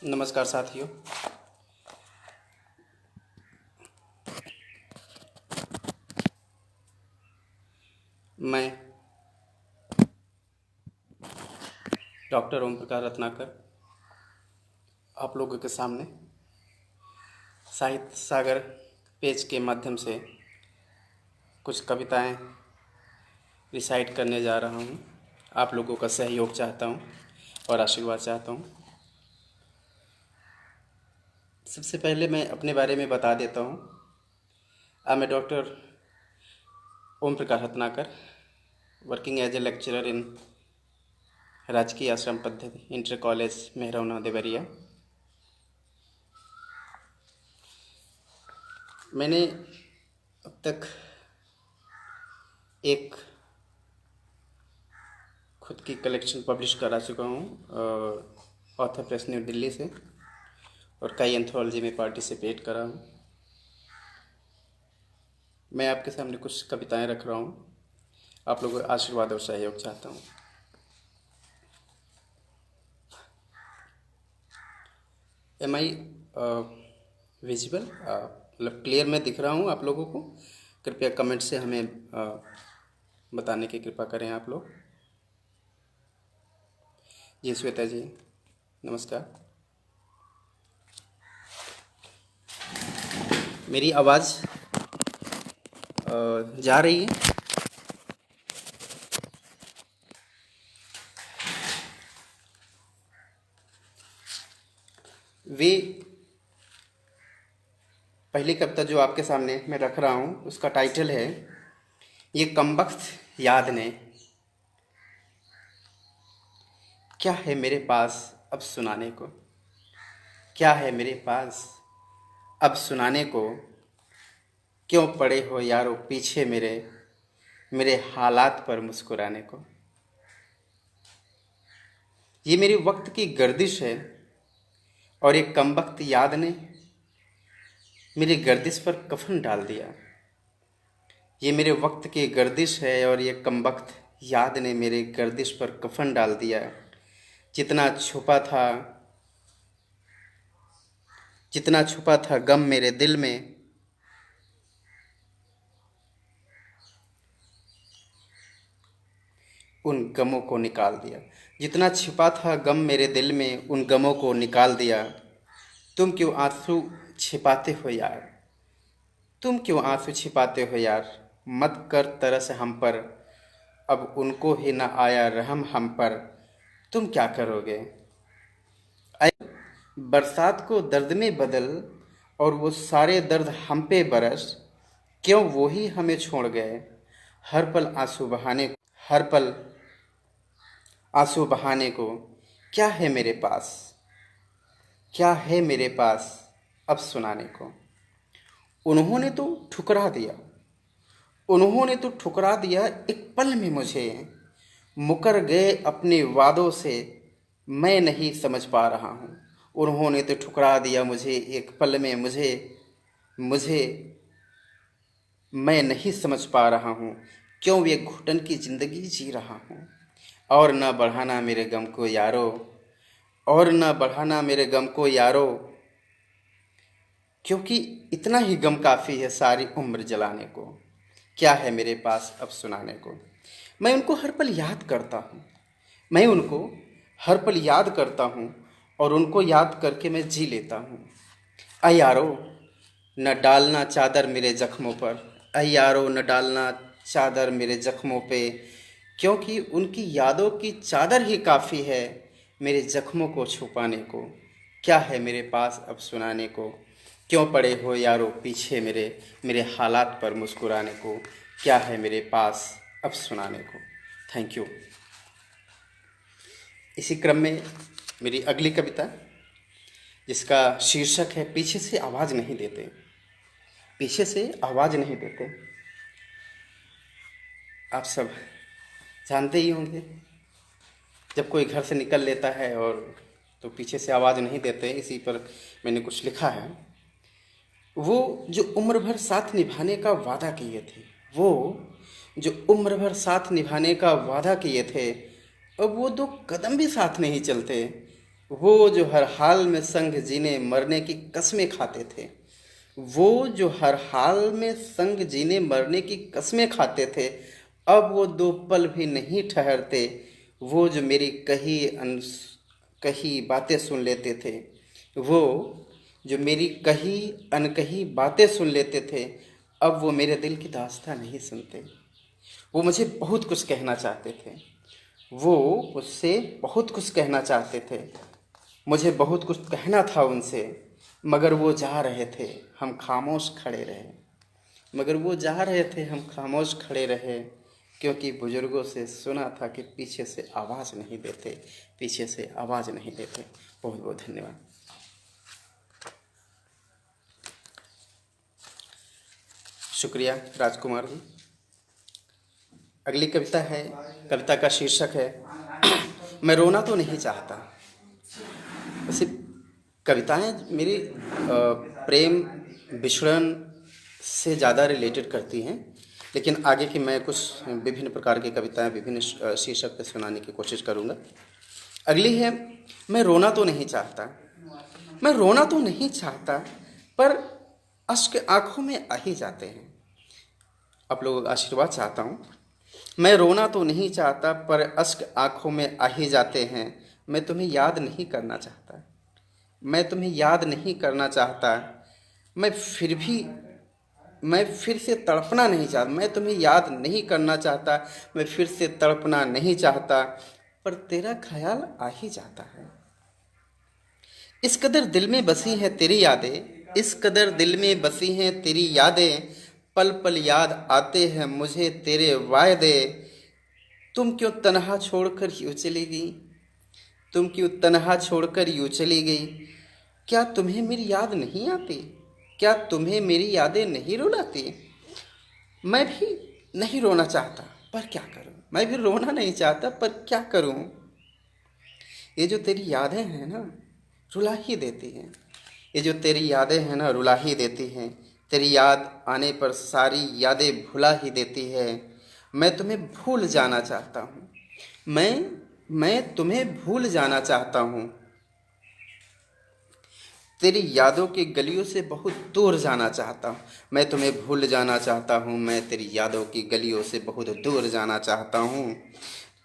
नमस्कार साथियों। मैं डॉक्टर ओम प्रकाश रत्नाकर आप लोगों के सामने साहित्य सागर पेज के माध्यम से कुछ कविताएं रिसाइट करने जा रहा हूं। आप लोगों का सहयोग चाहता हूं और आशीर्वाद चाहता हूं। सबसे पहले मैं अपने बारे में बता देता हूं। I am doctor Om Prakash Ratnakar, working as a lecturer in Rajkiya Ashram पद्धति इंटर कॉलेज मेहरौना देवरिया। मैंने अब तक एक खुद की कलेक्शन पब्लिश करा चुका हूँ ऑथर प्रेस न्यू दिल्ली से, और कई एंथोलॉजी में पार्टिसिपेट करा हूँ। मैं आपके सामने कुछ कविताएं रख रहा हूँ। आप लोगों का आशीर्वाद और सहयोग चाहता हूँ। एम आई विजिबल, मतलब क्लियर मैं दिख रहा हूँ आप लोगों को? कृपया कमेंट से हमें बताने की कृपा करें आप लोग। जी श्वेता जी नमस्कार। मेरी आवाज़ जा रही है? वे पहली कविता जो आपके सामने मैं रख रहा हूँ उसका टाइटल है ये कमबख्त याद ने। क्या है मेरे पास अब सुनाने को, क्या है मेरे पास अब सुनाने को, क्यों पड़े हो यारो पीछे मेरे, मेरे हालात पर मुस्कुराने को। ये मेरे वक्त की गर्दिश है और एक कमबख्त याद ने मेरी गर्दिश पर कफन डाल दिया। ये मेरे वक्त की गर्दिश है और ये कमबख्त याद ने मेरे गर्दिश पर कफन डाल दिया। जितना छुपा था, जितना छुपा था गम मेरे दिल में, उन गमों को निकाल दिया। जितना छिपा था गम मेरे दिल में, उन गमों को निकाल दिया। तुम क्यों आंसू छिपाते हो यार, तुम क्यों आंसू छिपाते हो यार, मत कर तरस हम पर, अब उनको ही न आया रहम हम पर, तुम क्या करोगे। ऐ बरसात को दर्द में बदल और वो सारे दर्द हम पे बरस, क्यों वो ही हमें छोड़ गए, हर पल आंसू बहाने, हर पल आंसू बहाने को। क्या है मेरे पास, क्या है मेरे पास अब सुनाने को। उन्होंने तो ठुकरा दिया, उन्होंने तो ठुकरा दिया एक पल में मुझे, मुकर गए अपने वादों से, मैं नहीं समझ पा रहा हूँ। उन्होंने तो ठुकरा दिया मुझे एक पल में मुझे, मुझे मैं नहीं समझ पा रहा हूँ, क्यों ये घुटन की ज़िंदगी जी रहा हूँ। और न बढ़ाना मेरे गम को यारो, और न बढ़ाना मेरे गम को यारो, क्योंकि इतना ही गम काफ़ी है सारी उम्र जलाने को। क्या है मेरे पास अब सुनाने को। मैं उनको हर पल याद करता हूँ, मैं उनको हर पल याद करता हूँ, और उनको याद करके मैं जी लेता हूँ। अ यारो न डालना चादर मेरे ज़ख्मों पर, अ यारो न डालना चादर मेरे ज़ख्मों पे, क्योंकि उनकी यादों की चादर ही काफ़ी है मेरे ज़ख्मों को छुपाने को। क्या है मेरे पास अब सुनाने को, क्यों पड़े हो यारो पीछे मेरे, मेरे हालात पर मुस्कुराने को। क्या है मेरे पास अब सुनाने को। Thank you. इसी क्रम में मेरी अगली कविता जिसका शीर्षक है पीछे से आवाज़ नहीं देते। पीछे से आवाज़ नहीं देते, आप सब जानते ही होंगे जब कोई घर से निकल लेता है और तो पीछे से आवाज़ नहीं देते। इसी पर मैंने कुछ लिखा है। वो जो उम्र भर साथ निभाने का वादा किए थे, वो जो उम्र भर साथ निभाने का वादा किए थे, अब वो दो कदम भी साथ नहीं चलते। वो जो हर हाल में संग जीने मरने की कस्में खाते थे, वो जो हर हाल में संग जीने मरने की कस्में खाते थे, अब वो 2 पल भी नहीं ठहरते। वो जो मेरी कही बातें सुन लेते थे, वो जो मेरी कही अनकही बातें सुन लेते थे, अब वो मेरे दिल की दास्तां नहीं सुनते। वो मुझे बहुत कुछ कहना चाहते थे, वो मुझसे बहुत कुछ कहना चाहते थे, मुझे बहुत कुछ कहना था उनसे, मगर वो जा रहे थे, हम खामोश खड़े रहे। मगर वो जा रहे थे, हम खामोश खड़े रहे, क्योंकि बुजुर्गों से सुना था कि पीछे से आवाज़ नहीं देते, पीछे से आवाज़ नहीं देते। बहुत बहुत धन्यवाद। शुक्रिया राजकुमार जी। अगली कविता है, कविता का शीर्षक है मैं रोना तो नहीं चाहता। वैसे कविताएं मेरी प्रेम विछड़न से ज़्यादा रिलेटेड करती हैं, लेकिन आगे की मैं कुछ विभिन्न प्रकार की कविताएं विभिन्न शीर्षक पर सुनाने की कोशिश करूँगा। अगली है मैं रोना तो नहीं चाहता। मैं रोना तो नहीं चाहता, पर अश्क आँखों में आ ही जाते हैं। आप लोगों का आशीर्वाद चाहता हूँ। मैं रोना तो नहीं चाहता, पर अश्क आँखों में आ ही जाते हैं। मैं तुम्हें याद नहीं करना चाहता, मैं तुम्हें याद नहीं करना चाहता। मैं फिर से तड़पना नहीं चाहता। मैं तुम्हें याद नहीं करना चाहता, मैं फिर से तड़पना नहीं चाहता, पर तेरा ख्याल आ ही जाता है। इस कदर दिल में बसी हैं तेरी यादें, इस कदर दिल में बसी हैं तेरी यादें, पल पल याद आते हैं मुझे तेरे वायदे। तुम क्यों तन्हा छोड़कर यूँ चली गई, तुम क्यों तन्हा छोड़कर यूँ चली गई। क्या तुम्हें मेरी याद नहीं आती, क्या तुम्हें मेरी यादें नहीं रुलाती। मैं भी नहीं रोना चाहता, पर क्या करूं। मैं भी रोना नहीं चाहता, पर क्या करूं। ये जो तेरी यादें हैं ना, रुला ही देती हैं। ये जो तेरी यादें हैं ना, रुला ही देती हैं। तेरी याद आने पर सारी यादें भुला ही देती है। मैं तुम्हें भूल जाना चाहता हूँ, मैं तुम्हें भूल जाना चाहता हूँ। तेरी यादों की गलियों से बहुत दूर जाना चाहता हूँ। मैं तुम्हें भूल जाना चाहता हूँ, मैं तेरी यादों की गलियों से बहुत दूर जाना चाहता हूँ।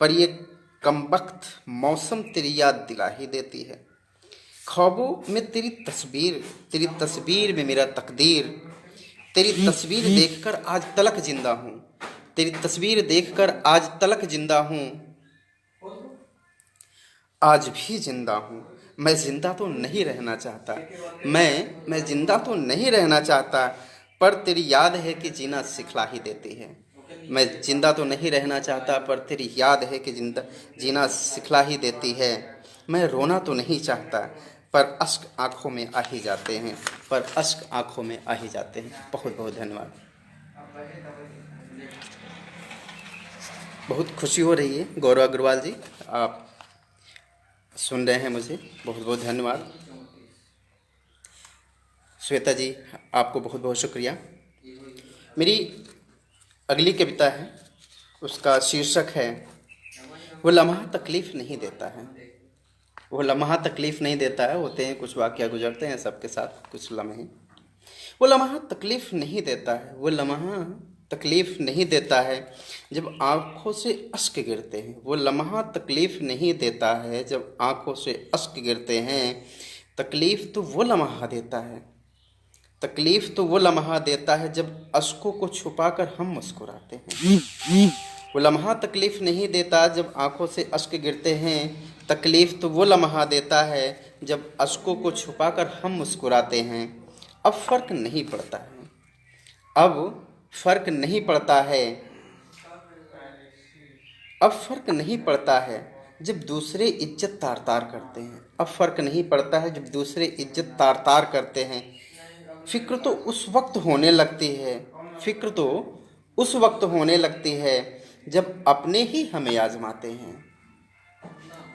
पर ये कमबख्त मौसम तेरी याद दिला ही देती है। ख्वाबों में तेरी तस्वीर में मेरा तकदीर। तेरी तस्वीर देखकर आज तलक जिंदा हूँ, तेरी तस्वीर देखकर आज तलक जिंदा हूँ। आज भी जिंदा हूँ। मैं जिंदा तो नहीं रहना चाहता, मैं जिंदा तो नहीं रहना चाहता, पर तेरी याद है कि जीना सिखला ही देती है। मैं जिंदा तो नहीं रहना चाहता, पर तेरी याद है कि जीना सिखला ही देती है। मैं रोना तो नहीं चाहता, पर अश्क आँखों में आ ही जाते हैं, पर अश्क आँखों में आ ही जाते हैं। बहुत बहुत धन्यवाद। बहुत खुशी हो रही है गौरव अग्रवाल जी, आप सुन रहे हैं मुझे। बहुत बहुत धन्यवाद। श्वेता जी, आपको बहुत बहुत शुक्रिया। मेरी अगली कविता है, उसका शीर्षक है वो लम्हा तकलीफ़ नहीं देता है। वो लम्हा तकलीफ़ नहीं देता है। होते हैं कुछ वाक़या, गुजरते हैं सबके साथ कुछ लम्हे। वो लम्हा तकलीफ़ नहीं देता है, वो लम्हा तकलीफ़ नहीं देता है जब आँखों से अश्क गिरते हैं। वो लम्हा तकलीफ़ नहीं देता है जब आँखों से अश्क गिरते हैं। तकलीफ़ तो वो लम्हा देता है, तकलीफ़ तो वो लम्हा देता है जब अश्कों को छुपाकर हम मुस्कुराते हैं। वो लम्हा तकलीफ़ नहीं देता जब आँखों से अश्क गिरते हैं। तकलीफ़ तो वो लम्हा देता है जब अश्कों को छुपाकर हम मुस्कुराते हैं। अब फ़र्क नहीं पड़ता है, अब फ़र्क नहीं पड़ता है, अब फ़र्क नहीं पड़ता है जब दूसरे इज्जत तार तार करते हैं। अब फ़र्क नहीं पड़ता है जब दूसरे इज्जत तार तार करते हैं। फ़िक्र तो उस वक्त होने लगती है, फ़िक्र तो उस वक्त होने लगती है जब अपने ही हमें आजमाते हैं।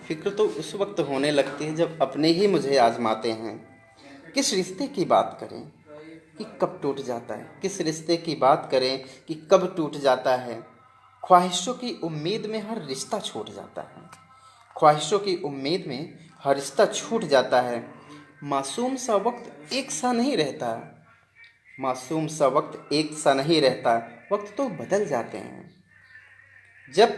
फ़िक्र तो उस वक्त होने लगती है जब अपने ही मुझे आजमाते हैं। किस रिश्ते की बात करें कि कब टूट जाता है, किस रिश्ते की बात करें कि कब टूट जाता है। ख्वाहिशों की उम्मीद में हर रिश्ता छूट जाता है, ख्वाहिशों की उम्मीद में हर रिश्ता छूट जाता है। मासूम सा वक्त एक सा नहीं रहता, मासूम सा वक्त एक सा नहीं रहता, वक्त तो बदल जाते हैं। जब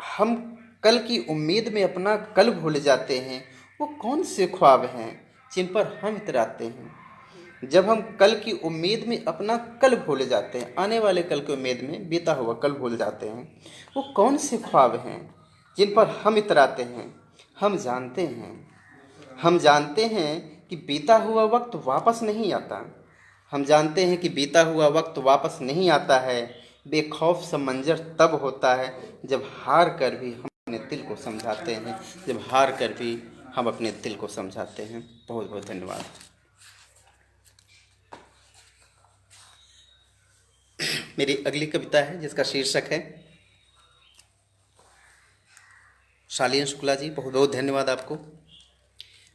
हम कल की उम्मीद में अपना कल भूल जाते हैं, वो कौन से ख्वाब हैं जिन पर हम इतराते हैं। जब हम कल की उम्मीद में अपना कल भूल जाते हैं, आने वाले कल की उम्मीद में बीता हुआ कल भूल जाते हैं, वो कौन से ख्वाब हैं जिन पर हम इतराते हैं। हम जानते हैं, हम जानते हैं कि बीता हुआ वक्त वापस नहीं आता। हम जानते हैं कि बीता हुआ वक्त वापस नहीं आता है। बेखौफ सा मंजर तब होता है जब हार कर भी हम अपने दिल को समझाते हैं, जब हार कर भी हम अपने दिल को समझाते हैं। बहुत बहुत धन्यवाद। मेरी अगली कविता है जिसका शीर्षक है शालीन शुक्ला जी, बहुत बहुत धन्यवाद आपको,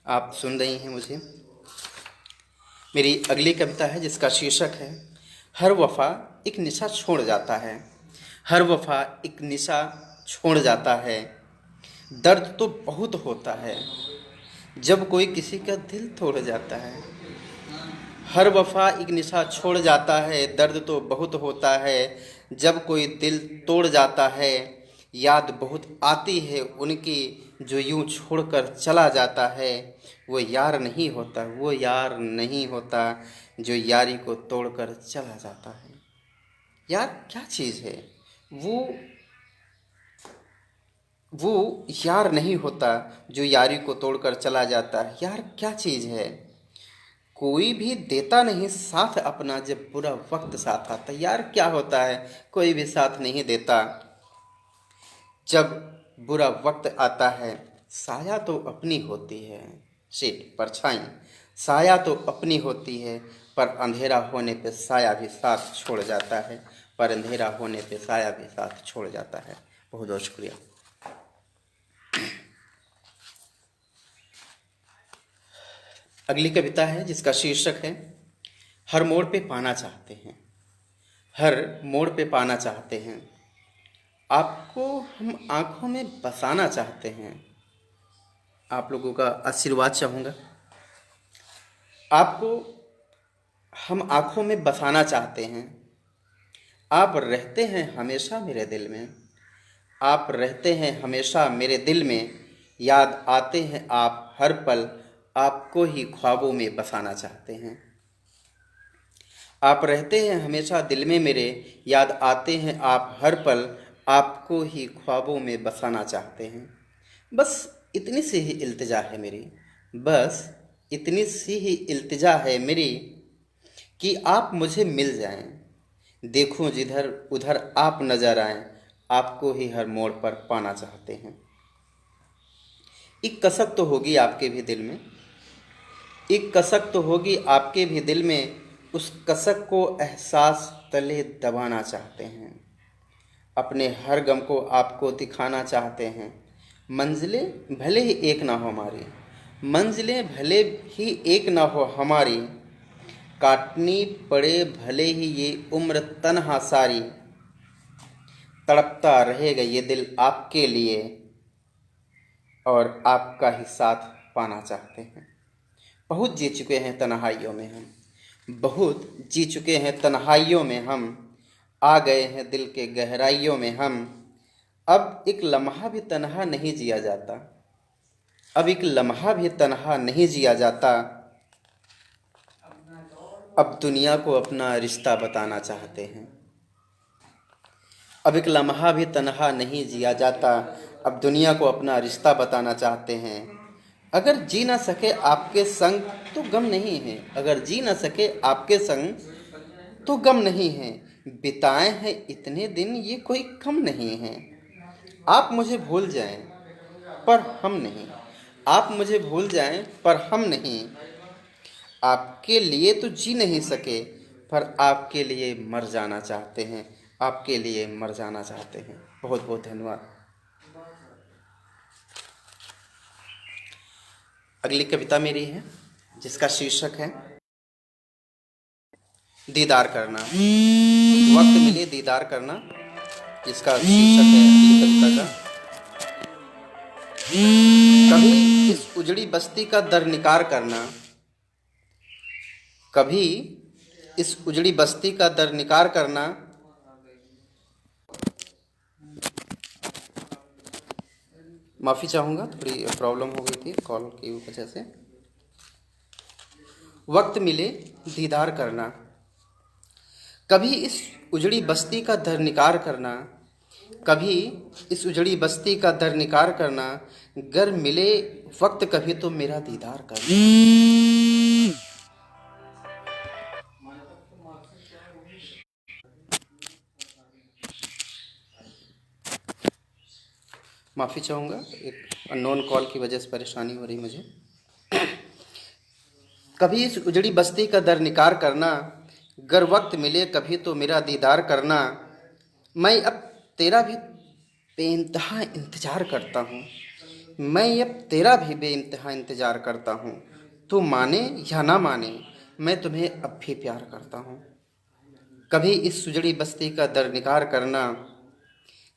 आप सुन रही हैं मुझे। मेरी अगली कविता है जिसका शीर्षक है हर वफा एक निशा छोड़ जाता है। हर वफा एक निशा छोड़ जाता है, दर्द तो बहुत होता है जब कोई किसी का दिल तोड़ जाता है। हर वफा एक निशा छोड़ जाता है, दर्द तो बहुत होता है जब कोई दिल तोड़ जाता है। याद बहुत आती है उनकी जो यूं छोड़कर चला जाता है। वो यार नहीं होता, वो यार नहीं होता जो यारी को तोड़कर चला जाता है। यार क्या चीज़ है वो यार नहीं होता जो यारी को तोड़कर चला जाता है। यार क्या चीज़ है, कोई भी देता नहीं साथ अपना जब बुरा वक्त साथ आता। यार क्या होता है, कोई भी साथ नहीं देता जब बुरा वक्त आता है। साया तो अपनी होती है, सिर्फ परछाई साया तो अपनी होती है, पर अंधेरा होने पे साया भी साथ छोड़ जाता है, पर अंधेरा होने पे साया भी साथ छोड़ जाता है। बहुत बहुत शुक्रिया। अगली कविता है जिसका शीर्षक है हर मोड़ पे पाना चाहते हैं। हर मोड़ पे पाना चाहते हैं, आपको हम आँखों में बसाना चाहते हैं। आप लोगों का आशीर्वाद चाहूँगा। आपको हम आँखों में बसाना चाहते हैं, आप रहते हैं हमेशा मेरे दिल में। आप रहते हैं हमेशा मेरे दिल में, याद आते हैं आप हर पल, आपको ही ख्वाबों में बसाना चाहते हैं। आप रहते हैं हमेशा दिल में मेरे, याद आते हैं आप हर पल, आपको ही ख्वाबों में बसाना चाहते हैं। बस इतनी सी ही इल्तिजा है मेरी, बस इतनी सी ही इल्तिजा है मेरी कि आप मुझे मिल जाएं। देखूं जिधर उधर आप नजर आएं, आपको ही हर मोड़ पर पाना चाहते हैं। एक कसक तो होगी आपके भी दिल में, एक कसक तो होगी आपके भी दिल में, उस कसक को एहसास तले दबाना चाहते हैं। अपने हर गम को आपको दिखाना चाहते हैं। मंजिलें भले ही एक ना हो हमारी, मंजिलें भले ही एक ना हो हमारी, काटनी पड़े भले ही ये उम्र तन्हा सारी, तड़पता रहेगा ये दिल आपके लिए और आपका ही साथ पाना चाहते हैं। बहुत जी चुके हैं तन्हाइयों में हम, बहुत जी चुके हैं तन्हाइयों में हम, आ गए हैं दिल के गहराइयों में हम। अब एक लम्हा भी तन्हा नहीं जिया जाता, अब एक लम्हा भी तन्हा नहीं जिया जाता। अब दुनिया को अपना रिश्ता बताना चाहते हैं। अब एक लम्हा भी तन्हा नहीं जिया जाता, अब दुनिया को अपना रिश्ता बताना चाहते हैं। अगर जी ना सके आपके संग तो गम नहीं है, अगर जी ना सके आपके संग तो गम नहीं है। बिताए हैं इतने दिन ये कोई कम नहीं है। आप मुझे भूल जाएं पर हम नहीं, आप मुझे भूल जाएं पर हम नहीं। आपके लिए तो जी नहीं सके पर आपके लिए मर जाना चाहते हैं, आपके लिए मर जाना चाहते हैं। बहुत बहुत धन्यवाद। अगली कविता मेरी है जिसका शीर्षक है दीदार करना। वक्त मिले दीदार करना, जिसका शीर्षक है अगली कविता का। कभी इस उजड़ी बस्ती का दरनिकार करना, कभी इस उजड़ी बस्ती का दरनिकार करना। माफ़ी चाहूँगा, थोड़ी प्रॉब्लम हो गई थी कॉल की वजह से। वक्त मिले दीदार करना, कभी इस उजड़ी बस्ती का दरनिकार करना, कभी इस उजड़ी बस्ती का दरनिकार करना। गर मिले वक्त कभी तो मेरा दीदार करना। माफ़ी चाहूँगा, एक अननोन कॉल की वजह से परेशानी हो रही मुझे। कभी इस उजड़ी बस्ती का दरनिकार करना, गर वक्त मिले कभी तो मेरा दीदार करना। मैं अब तेरा भी बेइंतहा इंतज़ार करता हूँ, मैं अब तेरा भी बेइंतहा इंतज़ार करता हूँ। तू माने या ना माने, मैं तुम्हें अब भी प्यार करता हूँ। कभी इस उजड़ी बस्ती का दरनिकार करना,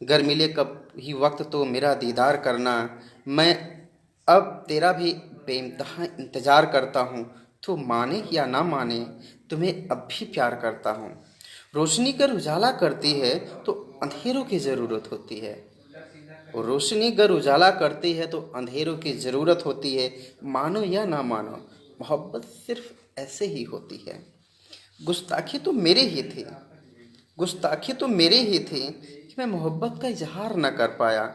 गर मिले कभी वक्त तो मेरा दीदार करना। मैं अब तेरा भी बेइंतहा इंतज़ार करता हूँ। तू माने या ना माने, तुम्हें अब भी प्यार करता हूँ। रोशनी कर उजाला करती है तो अंधेरों की ज़रूरत होती है। रोशनी गर उजाला करती है तो अंधेरों की ज़रूरत होती है। मानो या ना मानो, मोहब्बत सिर्फ ऐसे ही होती है। गुस्ताखी तो मेरे ही थी, गुस्ताखी तो मेरे ही थी कि मैं मोहब्बत का इजहार न कर पाया।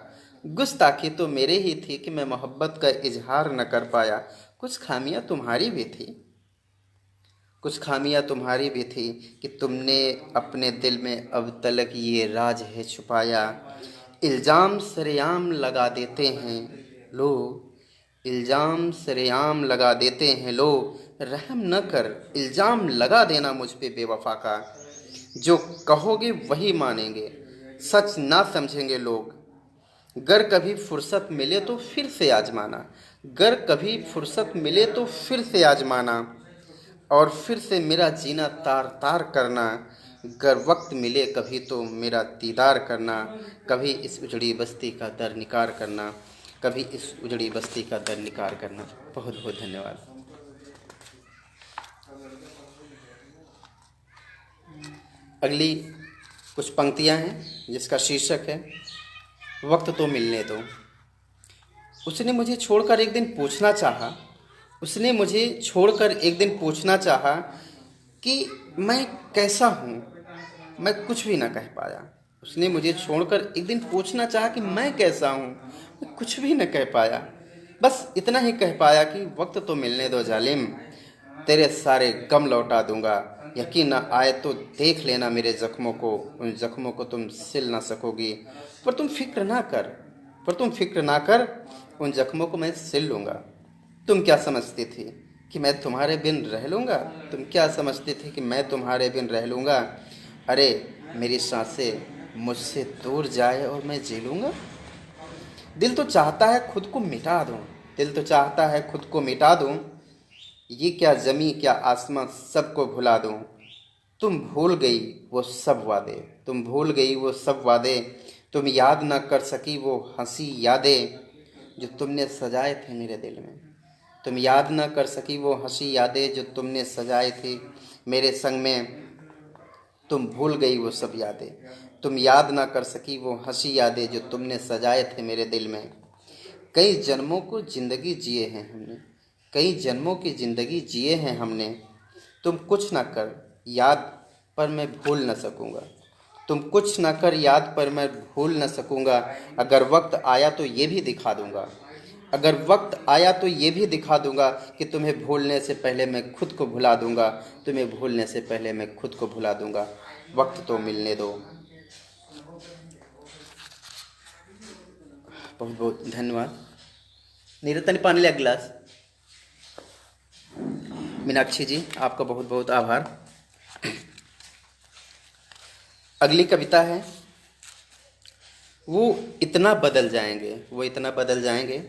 गुस्ताखी तो मेरे ही थी कि मैं मोहब्बत का इजहार न कर पाया। कुछ खामियां तुम्हारी भी थी, कुछ खामियां तुम्हारी भी थी कि तुमने अपने दिल में अब तलक ये राज है छुपाया। इल्ज़ाम सरेआम लगा देते हैं लोग, इल्ज़ाम सरेआम लगा देते हैं लोग। रहम न कर इल्ज़ाम लगा देना मुझ पे बेवफा का। जो कहोगे वही मानेंगे, सच ना समझेंगे लोग। गर कभी फुर्सत मिले तो फिर से आजमाना, गर कभी फुर्सत मिले तो फिर से आजमाना। और फिर से मेरा जीना तार तार करना। गर वक्त मिले कभी तो मेरा दीदार करना। कभी इस उजड़ी बस्ती का दर निकार करना, कभी इस उजड़ी बस्ती का दर निकार करना। बहुत बहुत धन्यवाद। अगली कुछ पंक्तियां हैं जिसका शीर्षक है वक्त तो मिलने दो। उसने मुझे छोड़कर एक दिन पूछना चाहा, उसने मुझे छोड़कर एक दिन पूछना चाहा कि मैं कैसा हूँ। मैं कुछ भी ना कह पाया। उसने मुझे छोड़कर एक दिन पूछना चाहा कि मैं कैसा हूँ। मैं कुछ भी न कह पाया। बस इतना ही कह पाया कि वक्त तो मिलने दो जालिम, तेरे सारे गम लौटा दूंगा। यकीन न आए तो देख लेना मेरे ज़ख्मों को, उन ज़ख्मों को तुम सिल ना सकोगी। पर तुम फिक्र ना कर, पर तुम फिक्र ना कर, उन ज़ख्मों को मैं सिल लूँगा। तुम क्या समझती थी कि मैं तुम्हारे बिन रह लूँगा? तुम क्या समझती थी कि मैं तुम्हारे बिन रह लूँगा? अरे मेरी सांसें मुझसे दूर जाए और मैं जी लूँगा। दिल तो चाहता है खुद को मिटा दूँ, दिल तो चाहता है खुद को मिटा दूँ। ये क्या ज़मीं क्या आसमां सबको भुला दूँ। तुम भूल गई वो सब वादे, तुम भूल गई वो सब वादे। तुम याद ना कर सकी वो हंसी यादें जो तुमने सजाए थे मेरे दिल में। तुम याद ना कर सकी वो हंसी यादें जो तुमने सजाए थी मेरे संग में। तुम भूल गई वो सब यादें, तुम याद ना कर सकी वो हंसी यादें जो तुमने सजाए थे मेरे दिल में। कई जन्मों को ज़िंदगी जिए हैं हमने, कई जन्मों की ज़िंदगी जिए हैं हमने। तुम कुछ ना कर याद पर मैं भूल न सकूँगा, तुम कुछ ना कर याद पर मैं भूल न सकूँगा। अगर वक्त आया तो ये भी दिखा दूँगा, अगर वक्त आया तो ये भी दिखा दूँगा कि तुम्हें भूलने से पहले मैं खुद को भुला दूँगा, तुम्हें भूलने से पहले मैं खुद को भुला दूँगा। वक्त तो मिलने दो। बहुत बहुत धन्यवाद। नीरतन पानी लिया गिलास। मीनाक्षी जी आपका बहुत बहुत आभार। अगली कविता है वो इतना बदल जाएंगे, वो इतना बदल जाएंगे।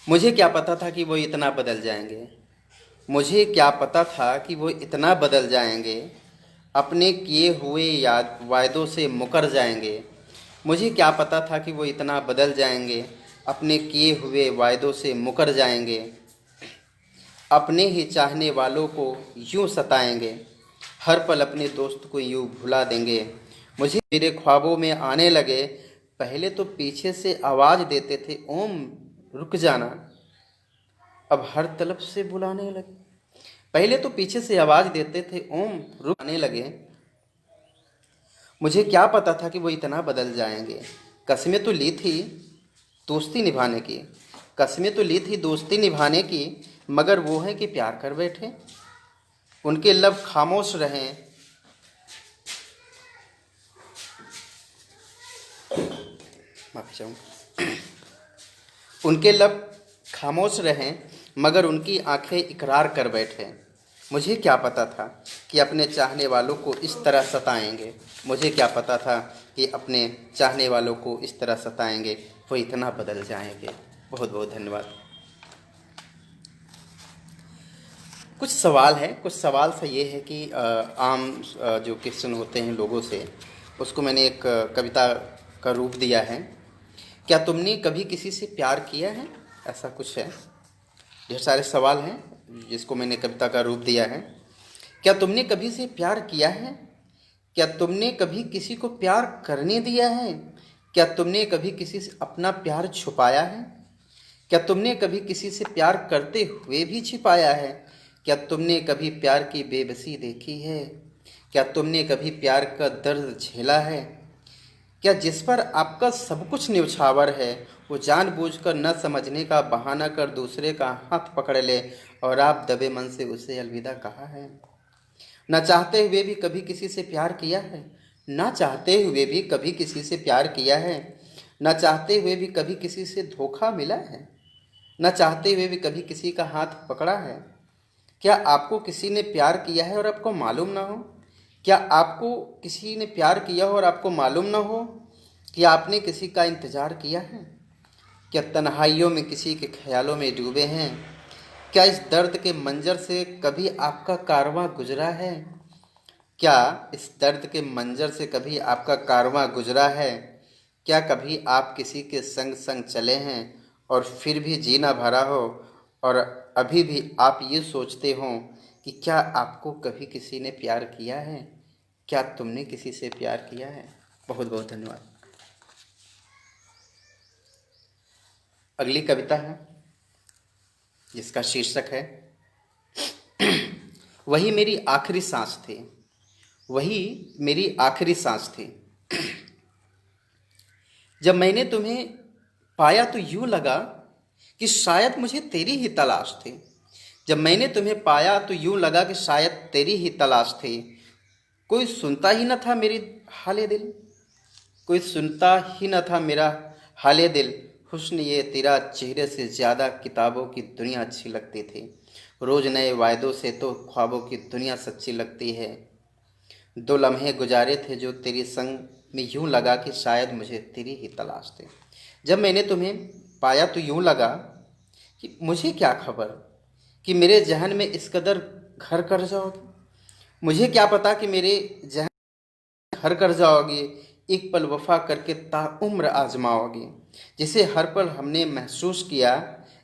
मुझे क्या पता था कि वो इतना बदल जाएंगे, मुझे क्या पता था कि वो इतना बदल जाएंगे। अपने किए हुए याद वायदों से मुकर जाएंगे। मुझे क्या पता था कि वो इतना बदल जाएंगे। अपने किए हुए वायदों से मुकर जाएंगे, अपने ही चाहने वालों को यूं सताएंगे, हर पल अपने दोस्त को यूं भुला देंगे। मुझे मेरे ख्वाबों में आने लगे, पहले तो पीछे से आवाज़ देते थे ओम रुक जाना, अब हर तरफ से बुलाने लगे। पहले तो पीछे से आवाज़ देते थे ओम रुकने लगे, मुझे क्या पता था कि वो इतना बदल जाएंगे। कस्में तो ली थी दोस्ती निभाने की, कस्में तो ली थी दोस्ती निभाने की, मगर वो है कि प्यार कर बैठे। उनके लब खामोश रहें, माफी चाहूँगा, उनके लब खामोश रहें मगर उनकी आंखें इकरार कर बैठे। मुझे क्या पता था कि अपने चाहने वालों को इस तरह सताएंगे, मुझे क्या पता था कि अपने चाहने वालों को इस तरह सताएंगे, वो इतना बदल जाएंगे। बहुत बहुत धन्यवाद। कुछ सवाल है, कुछ सवाल से ये है कि आम जो क्वेश्चन होते हैं लोगों से, उसको मैंने एक कविता का रूप दिया है। क्या तुमने कभी किसी से प्यार किया है, ऐसा कुछ है। ढेर सारे सवाल हैं जिसको मैंने कविता का रूप दिया है। क्या तुमने कभी से प्यार किया है, क्या तुमने कभी किसी को प्यार करने दिया है, क्या तुमने कभी किसी से अपना प्यार छुपाया है, क्या तुमने कभी किसी से प्यार करते हुए भी छिपाया है, क्या तुमने कभी प्यार की बेबसी देखी है, क्या तुमने कभी प्यार का दर्द झेला है, क्या जिस पर आपका सब कुछ न्यौछावर है वो जानबूझकर न समझने का बहाना कर दूसरे का हाथ पकड़ ले और आप दबे मन से उसे अलविदा कहा है। न चाहते हुए भी कभी किसी से प्यार किया है, न चाहते हुए भी कभी किसी से प्यार किया है, न चाहते हुए भी कभी किसी से धोखा मिला है, न चाहते हुए भी कभी किसी का हाथ पकड़ा है। क्या आपको किसी ने प्यार किया है और आपको मालूम ना हो, क्या आपको किसी ने प्यार किया हो और आपको मालूम ना हो, क्या आपने किसी का इंतज़ार किया है, क्या तन्हाइयों में किसी के ख्यालों में डूबे हैं, क्या इस दर्द के मंजर से कभी आपका कारवां गुजरा है, क्या इस दर्द के मंजर से कभी आपका कारवां गुजरा है, क्या कभी आप किसी के संग संग चले हैं और फिर भी जीना भरा हो और अभी भी आप ये सोचते हो कि क्या आपको कभी किसी ने प्यार किया है, क्या तुमने किसी से प्यार किया है। बहुत बहुत धन्यवाद। अगली कविता है जिसका शीर्षक है वही मेरी आखिरी सांस थी, वही मेरी आखिरी सांस थी। जब मैंने तुम्हें पाया तो यूं लगा कि शायद मुझे तेरी ही तलाश थी। जब मैंने तुम्हें पाया तो यूं लगा कि शायद तेरी ही तलाश थी। कोई सुनता ही न था मेरी हाले दिल, कोई सुनता ही न था मेरा हाले दिल। हुस्न ये तेरा चेहरे से ज़्यादा किताबों की दुनिया अच्छी लगती थी। रोज़ नए वायदों से तो ख्वाबों की दुनिया सच्ची लगती है। दो लम्हे गुजारे थे जो तेरी संग में यूं लगा कि शायद मुझे तेरी ही तलाश थी। जब मैंने तुम्हें पाया तो यूं लगा कि मुझे क्या खबर कि मेरे जहन में इस कदर घर कर जाओगे। मुझे क्या पता कि मेरे जहन घर कर जाओगे, एक पल वफा करके ताउम्र आजमाओगे। जिसे हर पल हमने महसूस किया,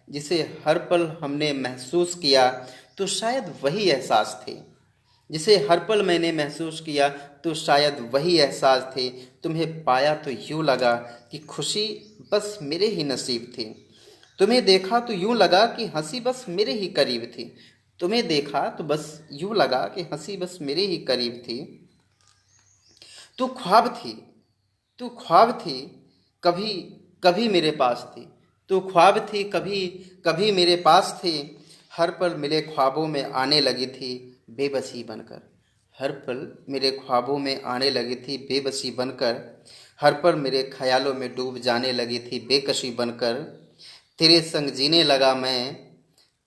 जिसे हर पल हमने महसूस किया तो शायद वही एहसास थे। जिसे हर पल मैंने महसूस किया तो शायद वही एहसास थे। तुम्हें पाया तो यूं लगा कि खुशी बस मेरे ही नसीब थी। तुम्हें देखा तो यूं लगा कि हंसी बस मेरे ही करीब थी। तुम्हें देखा तो बस यूं लगा कि हंसी बस मेरे ही करीब थी। तू ख्वाब थी, तू ख्वाब थी, कभी कभी मेरे पास थी। तू ख्वाब थी, कभी कभी मेरे पास थी। हर पल मेरे ख्वाबों में आने लगी थी बेबसी बनकर। हर पल मेरे ख्वाबों में आने लगी थी बेबसी बनकर। हर पल मेरे ख्यालों में डूब जाने लगी थी बेकसी बनकर। तेरे संग जीने लगा मैं,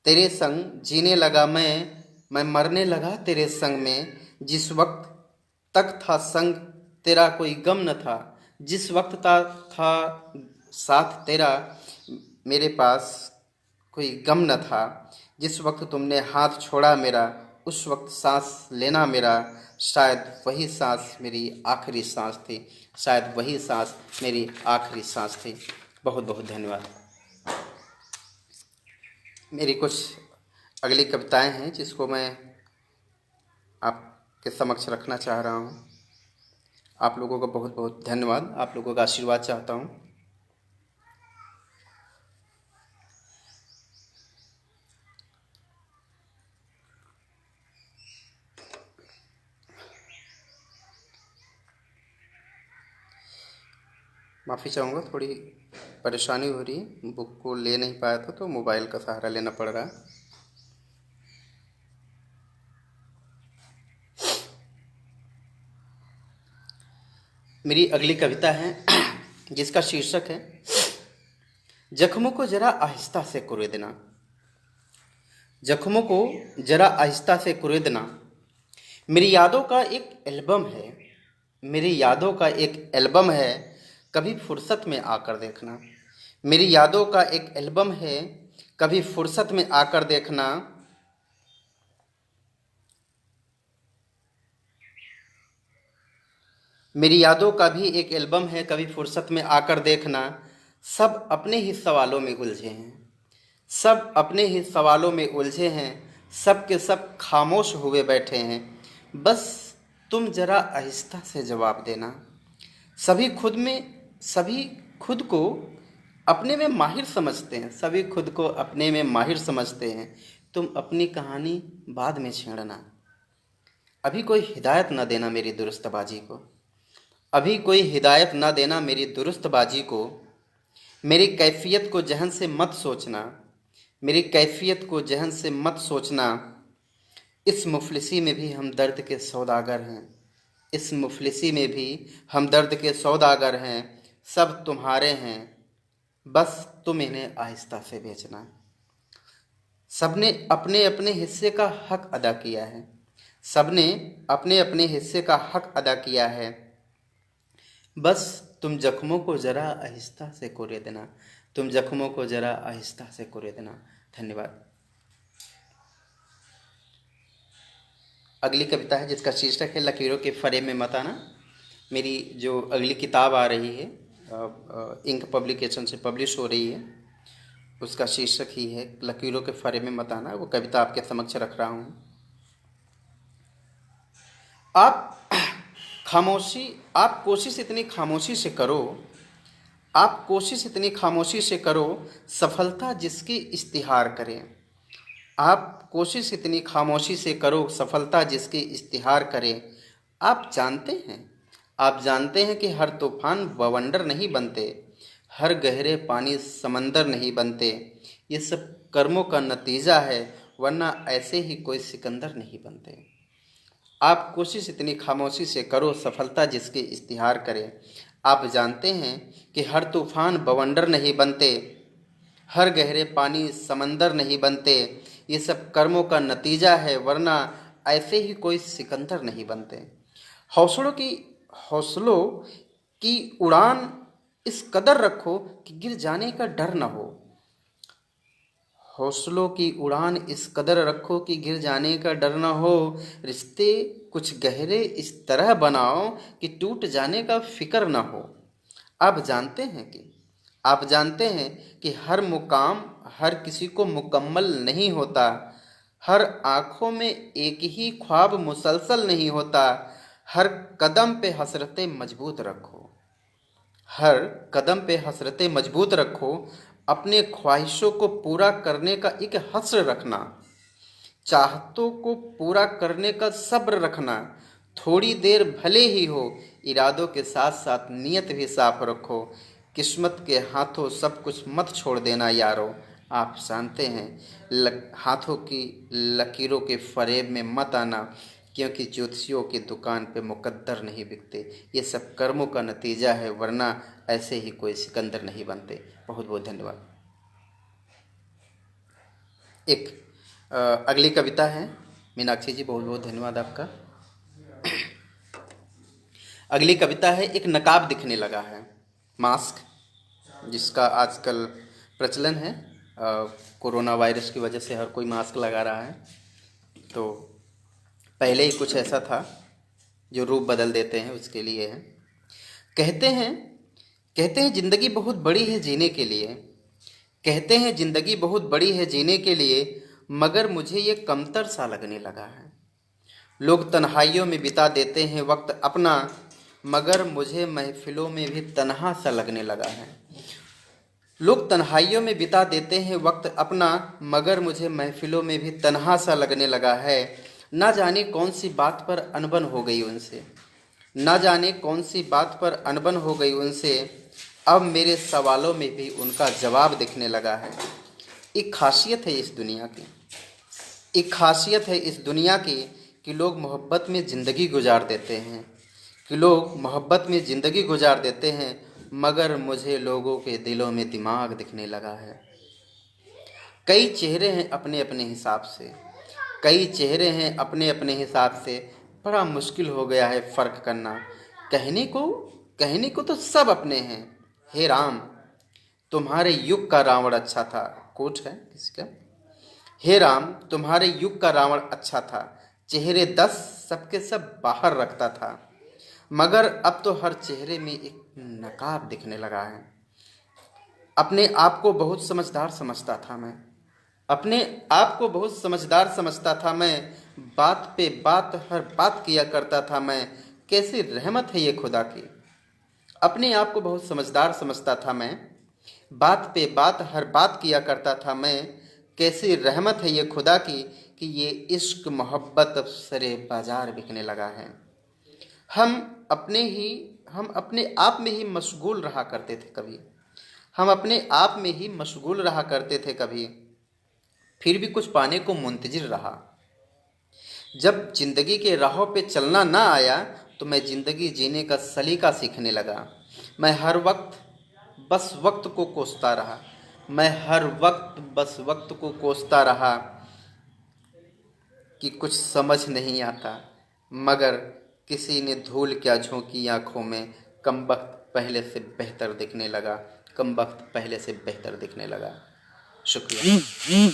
तेरे संग जीने लगा मैं मरने लगा तेरे संग में। जिस वक्त तक था संग तेरा कोई गम न था, जिस वक्त था साथ तेरा मेरे पास कोई गम न था। जिस वक्त तुमने हाथ छोड़ा मेरा उस वक्त सांस लेना मेरा, शायद वही सांस मेरी आखिरी सांस थी, शायद वही सांस मेरी आखिरी सांस थी। बहुत बहुत धन्यवाद। मेरी कुछ अगली कविताएं हैं जिसको मैं आपके समक्ष रखना चाह रहा हूँ। आप लोगों का बहुत बहुत धन्यवाद, आप लोगों का आशीर्वाद चाहता हूँ। माफ़ी चाहूँगा, थोड़ी परेशानी हो रही है, बुक को ले नहीं पाया था तो मोबाइल का सहारा लेना पड़ रहा है। मेरी अगली कविता है जिसका शीर्षक है जख्मों को जरा आहिस्ता से कुरेदना। जख्मों को जरा आहिस्ता से कुरेदना मेरी यादों का एक एल्बम है। मेरी यादों का एक एल्बम है, कभी फुर्सत में आकर देखना। मेरी यादों का एक एल्बम है, कभी फुर्सत में आकर देखना। मेरी यादों का भी एक एल्बम है, कभी फुर्सत में आकर देखना। सब अपने ही सवालों में उलझे हैं, सब अपने ही सवालों में उलझे हैं, सब के सब खामोश हुए बैठे हैं। बस तुम जरा आहिस्ता से जवाब देना। सभी खुद को अपने में माहिर समझते हैं, सभी खुद को अपने में माहिर समझते हैं। तुम अपनी कहानी बाद में छेड़ना। अभी कोई हिदायत न देना मेरी दुरुस्तबाजी को। अभी कोई हिदायत न देना मेरी दुरुस्तबाजी को। मेरी कैफियत को जहन से मत सोचना। मेरी कैफियत को जहन से मत सोचना। इस मुफलिसी में भी हम दर्द के सौदागर हैं। इस मुफलिसी में भी हम दर्द के सौदागर हैं। सब तुम्हारे हैं, बस तुम इन्हें आहिस्ता से बेचना। सबने अपने अपने हिस्से का हक अदा किया है। सबने अपने अपने हिस्से का हक अदा किया है। बस तुम जख्मों को जरा आहिस्ता से कुरेदना। तुम जख्मों को जरा आहिस्ता से कुरेदना। धन्यवाद। अगली कविता है जिसका शीर्षक है लकीरों के फरे में मत आना। मेरी जो अगली किताब आ रही है, इंक पब्लिकेशन से पब्लिश हो रही है, उसका शीर्षक ही है लकीरों के फरे में मत आना। वो कविता आपके समक्ष रख रहा हूँ। आप कोशिश इतनी खामोशी से करो। आप कोशिश इतनी खामोशी से करो, सफलता जिसकी इश्तिहार करें। आप कोशिश इतनी खामोशी से करो, सफलता जिसकी इश्तिहार करे। आप जानते हैं कि हर तूफान बवंडर नहीं बनते, हर गहरे पानी समंदर नहीं बनते। ये सब कर्मों का नतीजा है, वरना ऐसे ही कोई सिकंदर नहीं बनते। आप कोशिश इतनी खामोशी से करो, सफलता जिसकी इश्तिहार करे। आप जानते हैं कि हर तूफान बवंडर नहीं बनते, हर गहरे पानी समंदर नहीं बनते। ये सब कर्मों का नतीजा है, वरना ऐसे ही कोई सिकंदर नहीं बनते। हौसलों की उड़ान इस कदर रखो कि गिर जाने का डर न हो। हौसलों की उड़ान इस कदर रखो कि गिर जाने का डर न हो। रिश्ते कुछ गहरे इस तरह बनाओ कि टूट जाने का फिक्र न हो। आप जानते हैं कि हर मुकाम हर किसी को मुकम्मल नहीं होता। हर आँखों में एक ही ख्वाब मुसलसल नहीं होता। हर कदम पे हसरतें मजबूत रखो। हर कदम पे हसरतें मजबूत रखो। अपने ख्वाहिशों को पूरा करने का एक हस्र रखना। चाहतों को पूरा करने का सब्र रखना। थोड़ी देर भले ही हो, इरादों के साथ साथ नीयत भी साफ रखो। किस्मत के हाथों सब कुछ मत छोड़ देना यारो। आप जानते हैं हाथों की लकीरों के फरेब में मत आना, क्योंकि ज्योतिषियों की दुकान पे मुकद्दर नहीं बिकते। ये सब कर्मों का नतीजा है, वरना ऐसे ही कोई सिकंदर नहीं बनते। बहुत बहुत धन्यवाद। एक अगली कविता है। मीनाक्षी जी, बहुत बहुत धन्यवाद आपका। अगली कविता है एक नकाब दिखने लगा है, मास्क, जिसका आजकल प्रचलन है। कोरोना वायरस की वजह से हर कोई मास्क लगा रहा है। तो पहले ही कुछ ऐसा था जो रूप बदल देते हैं, उसके लिए है। कहते हैं कहते हैं जिंदगी बहुत बड़ी है जीने के लिए। कहते हैं जिंदगी बहुत बड़ी है जीने के लिए, मगर मुझे ये कमतर सा लगने लगा है। लोग तन्हाइयों में बिता देते हैं वक्त अपना, मगर मुझे महफिलों में भी तन्हा सा लगने लगा है। लोग तन्हाइयों में बिता देते हैं वक्त अपना, मगर मुझे महफिलों में भी तन्हा सा लगने लगा है। ना जाने कौन सी बात पर अनबन हो गई उनसे, ना जाने कौन सी बात पर अनबन हो गई उनसे। अब मेरे सवालों में भी उनका जवाब दिखने लगा है। एक खासियत है इस दुनिया की, एक खासियत है इस दुनिया की कि लोग मोहब्बत में ज़िंदगी गुजार देते हैं, कि लोग मोहब्बत में ज़िंदगी गुजार देते हैं, मगर मुझे लोगों के दिलों में दिमाग दिखने लगा है। कई चेहरे हैं अपने अपने हिसाब से, कई चेहरे हैं अपने अपने हिसाब से। बड़ा मुश्किल हो गया है फ़र्क करना। कहने को कहने को तो सब अपने हैं। हे राम, तुम्हारे युग का रावण अच्छा था। कोट है किसका? हे राम, तुम्हारे युग का रावण अच्छा था। चेहरे 10 सबके सब बाहर रखता था, मगर अब तो हर चेहरे में एक नकाब दिखने लगा है। अपने आप को बहुत समझदार समझता था मैं, अपने आप को बहुत समझदार समझता था मैं। बात पे बात हर बात किया करता था मैं। कैसी रहमत है ये खुदा की। अपने आप को बहुत समझदार समझता था मैं, बात पे बात हर बात किया करता था मैं। कैसी रहमत है ये खुदा की कि ये इश्क मोहब्बत अब सरे बाजार बिकने लगा है। हम अपने ही हम अपने आप में ही मशगूल रहा करते थे कभी, हम अपने आप में ही मशगूल रहा करते थे कभी, फिर भी कुछ पाने को मुंतजिर रहा। जब जिंदगी के राहों पे चलना ना आया तो मैं जिंदगी जीने का सलीका सीखने लगा। मैं हर वक्त बस वक्त को कोसता रहा, मैं हर वक्त बस वक्त को कोसता रहा कि कुछ समझ नहीं आता, मगर किसी ने धूल क्या झोंकी आंखों में। कम वक्त पहले से बेहतर दिखने लगा, कम वक्त पहले से बेहतर दिखने लगा। शुक्रिया।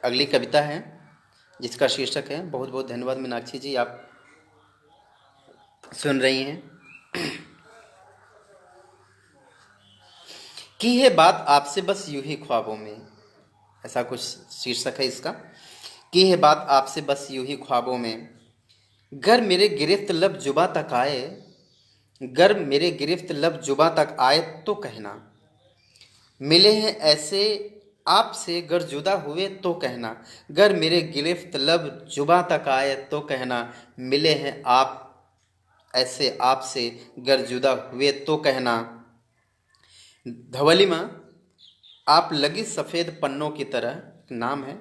अगली कविता है जिसका शीर्षक है, बहुत बहुत धन्यवाद मीनाक्षी जी, आप सुन रही हैं। की है बात आपसे बस यूं ही ख्वाबों में, ऐसा कुछ शीर्षक है इसका। की है बात आपसे बस यूं ही ख्वाबों में, घर मेरे गिरफ्त लब जुबा तक आए, घर मेरे गिरफ्त लब जुबा तक आए तो कहना। मिले हैं ऐसे आपसे गर जुदा हुए तो कहना। गर मेरे गिरफ्त लब जुबा तक आए तो कहना। मिले हैं आप ऐसे आपसे गर जुदा हुए तो कहना। धवली माँ आप लगी सफ़ेद पन्नों की तरह, नाम है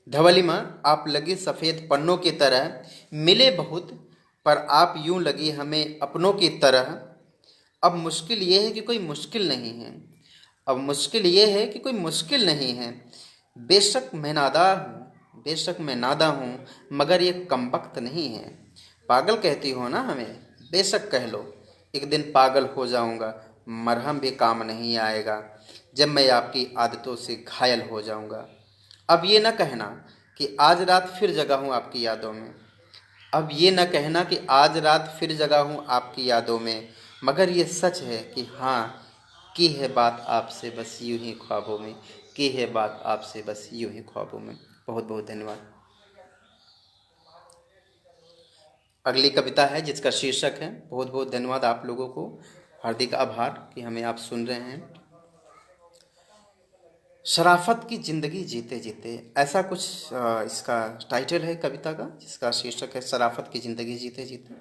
धवली माँ आप लगी सफ़ेद पन्नों की तरह। मिले बहुत पर आप यूं लगी हमें अपनों की तरह। अब मुश्किल ये है कि कोई मुश्किल नहीं है, अब मुश्किल ये है कि कोई मुश्किल नहीं है। बेशक मैं नादा हूँ, बेशक मैं नादा हूँ, मगर ये कमबख्त नहीं है। पागल कहती हो ना हमें, बेशक कह लो, एक दिन पागल हो जाऊँगा, मरहम भी काम नहीं आएगा जब मैं आपकी आदतों से घायल हो जाऊँगा। अब ये न कहना कि आज रात फिर जगा हूँ आपकी यादों में, अब ये न कहना कि आज रात फिर जगा हूँ आपकी यादों में, मगर ये सच है कि हाँ, की है बात आपसे बस यूं ही ख्वाबों में, की है बात आपसे बस यूं ही ख्वाबों में। बहुत बहुत धन्यवाद। अगली कविता है जिसका शीर्षक है, बहुत बहुत धन्यवाद आप लोगों को, हार्दिक आभार कि हमें आप सुन रहे हैं। शराफत की ज़िंदगी जीते जीते, ऐसा कुछ इसका टाइटल है कविता का, जिसका शीर्षक है शराफत की ज़िंदगी जीते जीते।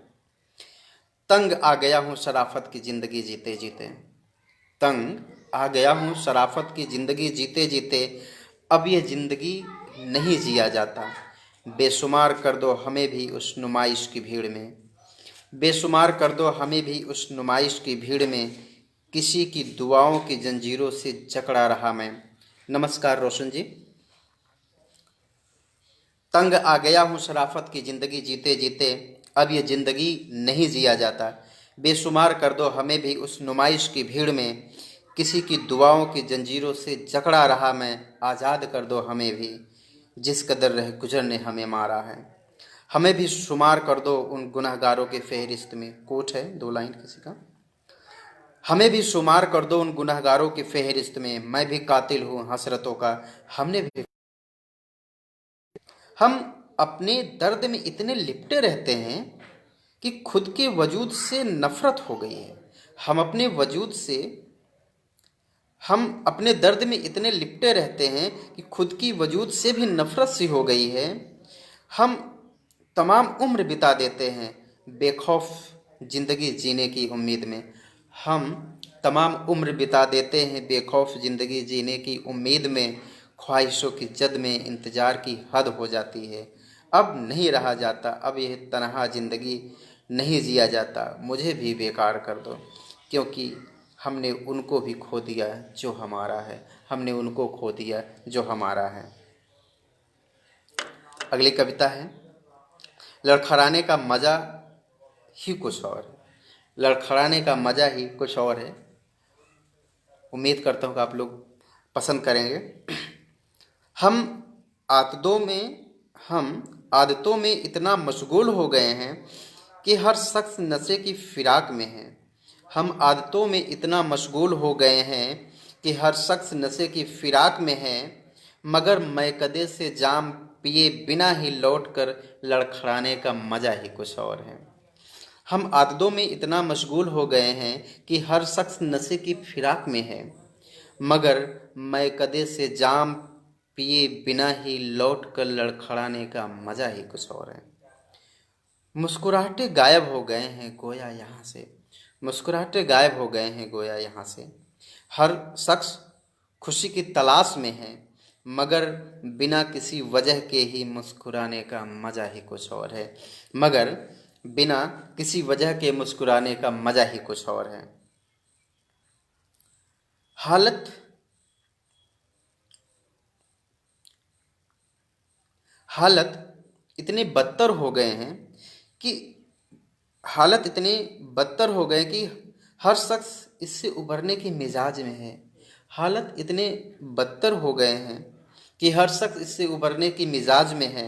तंग आ गया हूँ शराफत की ज़िंदगी जीते जीते, तंग आ गया हूँ शराफत की ज़िंदगी जीते जीते। अब ये ज़िंदगी नहीं जिया जाता, बेशुमार कर दो हमें भी उस नुमाइश की भीड़ में, बेशुमार कर दो हमें भी उस नुमाइश की भीड़ में। किसी की दुआओं की जंजीरों से जकड़ा रहा मैं। नमस्कार रोशन जी। तंग आ गया हूँ शराफत की ज़िंदगी जीते जीते, अब ये ज़िंदगी नहीं जिया जाता, बेशुमार कर दो हमें भी उस नुमाइश की भीड़ में। किसी की दुआओं की जंजीरों से जकड़ा रहा मैं, आज़ाद कर दो हमें भी, जिस कदर रह गुजर ने हमें मारा है। हमें भी शुमार कर दो उन गुनहगारों के फहरिस्त में। कोट है, 2 लाइन किसी का। हमें भी शुमार कर दो उन गुनहगारों की फेहरिस्त में, मैं भी कातिल हूँ हसरतों का। हमने भी हम अपने दर्द में इतने लिपटे रहते हैं कि खुद के वजूद से नफरत हो गई है। हम अपने वजूद से हम अपने दर्द में इतने लिपटे रहते हैं कि खुद की वजूद से भी नफरत सी हो गई है। हम तमाम उम्र बिता देते हैं बेखौफ जिंदगी जीने की उम्मीद में। हम तमाम उम्र बिता देते हैं बेखौफ जिंदगी जीने की उम्मीद में। ख्वाहिशों की जद में इंतजार की हद हो जाती है। अब नहीं रहा जाता, अब यह तन्हा जिंदगी नहीं जिया जाता। मुझे भी बेकार कर दो, क्योंकि हमने उनको भी खो दिया जो हमारा है। हमने उनको खो दिया जो हमारा है। अगली कविता है, लड़खड़ाने का मज़ा ही कुछ और है। लड़खड़ाने का मज़ा ही कुछ और है। उम्मीद करता हूँ कि आप लोग पसंद करेंगे। हम आदतों में हम आदतों में इतना मशगूल हो गए हैं कि हर शख्स नशे की फिराक में है। हम आदतों में इतना मशगूल हो गए हैं कि हर शख्स नशे की फिराक में है, मगर मैकदे से जाम पिए बिना ही लौट कर लड़खड़ाने का मज़ा ही कुछ और है। हम आदतों में इतना मशगूल हो गए हैं कि हर शख्स नशे की फिराक में है, मगर मैकदे से जाम पिए बिना ही लौट कर लड़खड़ाने का मज़ा ही कुछ और है। मुस्कुराहटें गायब हो गए हैं गोया यहाँ से। मुस्कुराहटें गायब हो गए हैं गोया यहाँ से। हर शख्स खुशी की तलाश में है, मगर बिना किसी वजह के ही मुस्कुराने का मज़ा ही कुछ और है। मगर बिना किसी वजह के मुस्कुराने का मज़ा ही कुछ और है। हालत हालत इतने बदतर हो गए हैं कि हालत इतने बदतर हो गए कि हर शख्स इससे उभरने के मिजाज में है। हालत इतने बदतर हो गए हैं कि हर शख्स इससे उभरने की मिजाज में है,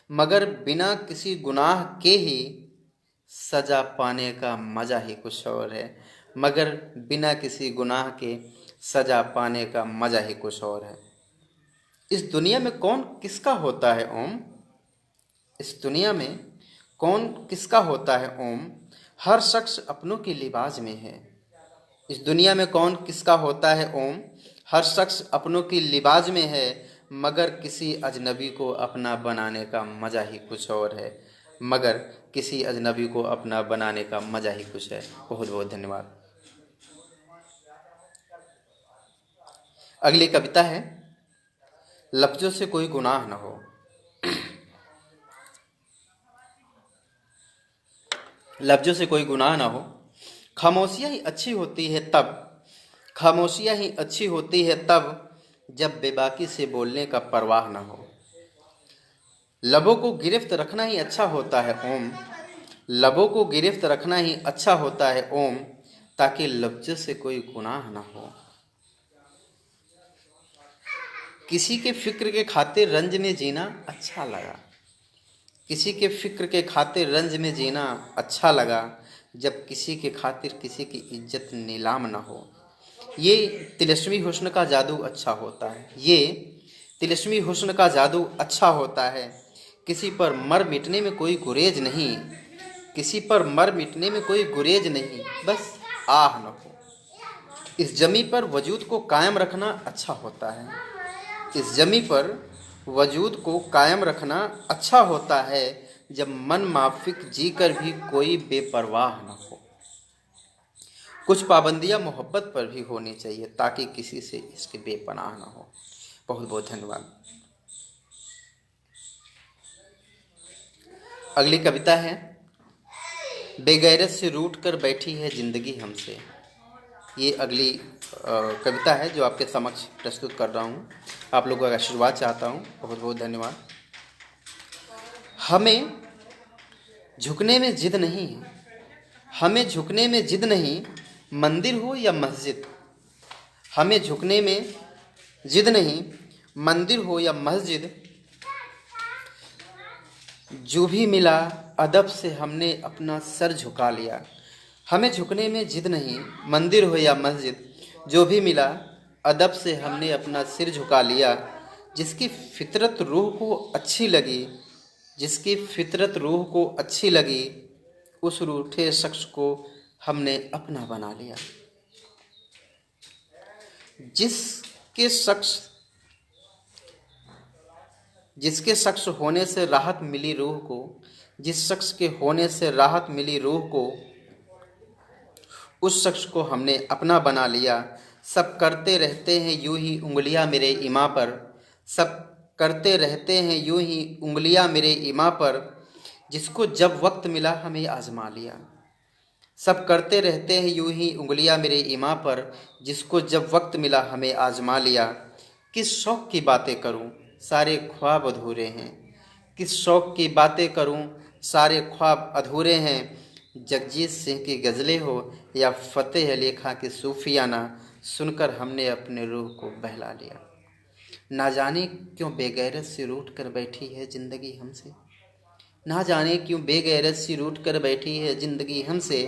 मगर बिना किसी गुनाह के ही सजा पाने का मज़ा ही कुछ और है। मगर बिना किसी गुनाह के सजा पाने का मज़ा ही कुछ और है। इस दुनिया में कौन किसका होता है ओम? इस दुनिया में कौन किसका होता है ओम? हर शख्स अपनों के लिबाज में है। इस दुनिया में कौन किसका होता है ओम? हर शख्स अपनों की लिबाज में है, मगर किसी अजनबी को अपना बनाने का मज़ा ही कुछ और है। मगर किसी अजनबी को अपना बनाने का मज़ा ही कुछ है। बहुत बहुत धन्यवाद। अगली कविता है, लफ्ज़ों से कोई गुनाह न हो। लफ्ज़ों से कोई गुनाह ना हो। खामोशियाँ ही अच्छी होती है तब, खामोशियाँ ही अच्छी होती है तब, जब बेबाकी से बोलने का परवाह ना हो। लबों को गिरफ्त रखना ही अच्छा होता है ओम। लबों को गिरफ्त रखना ही अच्छा होता है ओम, ताकि लफ्ज़ों से कोई गुनाह ना हो। किसी के फिक्र के खातिर रंज में जीना अच्छा लगा। किसी के फिक्र के खातिर रंज में जीना अच्छा लगा, जब किसी के खातिर किसी की इज्जत नीलाम ना हो। ये तिलस्मी हुस्न का जादू अच्छा होता है। ये तिलस्मी हुस्न का जादू अच्छा होता है। किसी पर मर मिटने में कोई गुरेज नहीं। किसी पर मर मिटने में कोई गुरेज नहीं, बस आह न हो। इस जमी पर वजूद को कायम रखना अच्छा होता है। इस जमी पर वजूद को कायम रखना अच्छा होता है, जब मन माफिक जीकर भी कोई बेपरवाह न हो। कुछ पाबंदियां मोहब्बत पर भी होनी चाहिए, ताकि किसी से इसके बेपनाह न हो। बहुत बहुत धन्यवाद। अगली कविता है, बेगैरत से रूठ कर बैठी है जिंदगी हमसे। ये अगली कविता है जो आपके समक्ष प्रस्तुत कर रहा हूँ। आप लोगों का आशीर्वाद चाहता हूँ। बहुत बहुत धन्यवाद। हमें झुकने में जिद नहीं है। हमें झुकने में जिद नहीं, मंदिर हो या मस्जिद। हमें झुकने में जिद नहीं, मंदिर हो या मस्जिद। जो भी मिला अदब से हमने अपना सर झुका लिया। हमें झुकने में जिद नहीं, मंदिर हो या मस्जिद, जो भी मिला अदब से हमने अपना सिर झुका लिया। जिसकी फितरत रूह को अच्छी लगी, जिसकी फितरत रूह को अच्छी लगी, उस रूठे शख्स को हमने अपना बना लिया। जिसके शख्स जिसके शख्स होने से राहत मिली रूह को, जिस शख्स के होने से राहत मिली रूह को, उस शख्स को हमने अपना बना लिया। सब करते रहते हैं यूं ही उंगलियां मेरे ईमा पर, सब करते रहते हैं यूं ही उंगलियां मेरे ईमा पर, जिसको जब वक्त मिला हमें आजमा लिया। सब करते रहते हैं यूं ही उंगलियां मेरे ईमा पर, जिसको जब वक्त मिला हमें आजमा लिया। किस शौक़ की बातें करूं, सारे ख्वाब अधूरे हैं, किस शौक़ की बातें करूं, सारे ख्वाब अधूरे हैं। जगजीत सिंह की गज़लें हो या फ़तेह अली खां की सूफियाना, सुनकर हमने अपने रूह को बहला लिया। ना जाने क्यों बेगैरत से रूठ कर बैठी है ज़िंदगी हमसे, ना जाने क्यों बेगैरत सी रूठ कर बैठी है ज़िंदगी हमसे।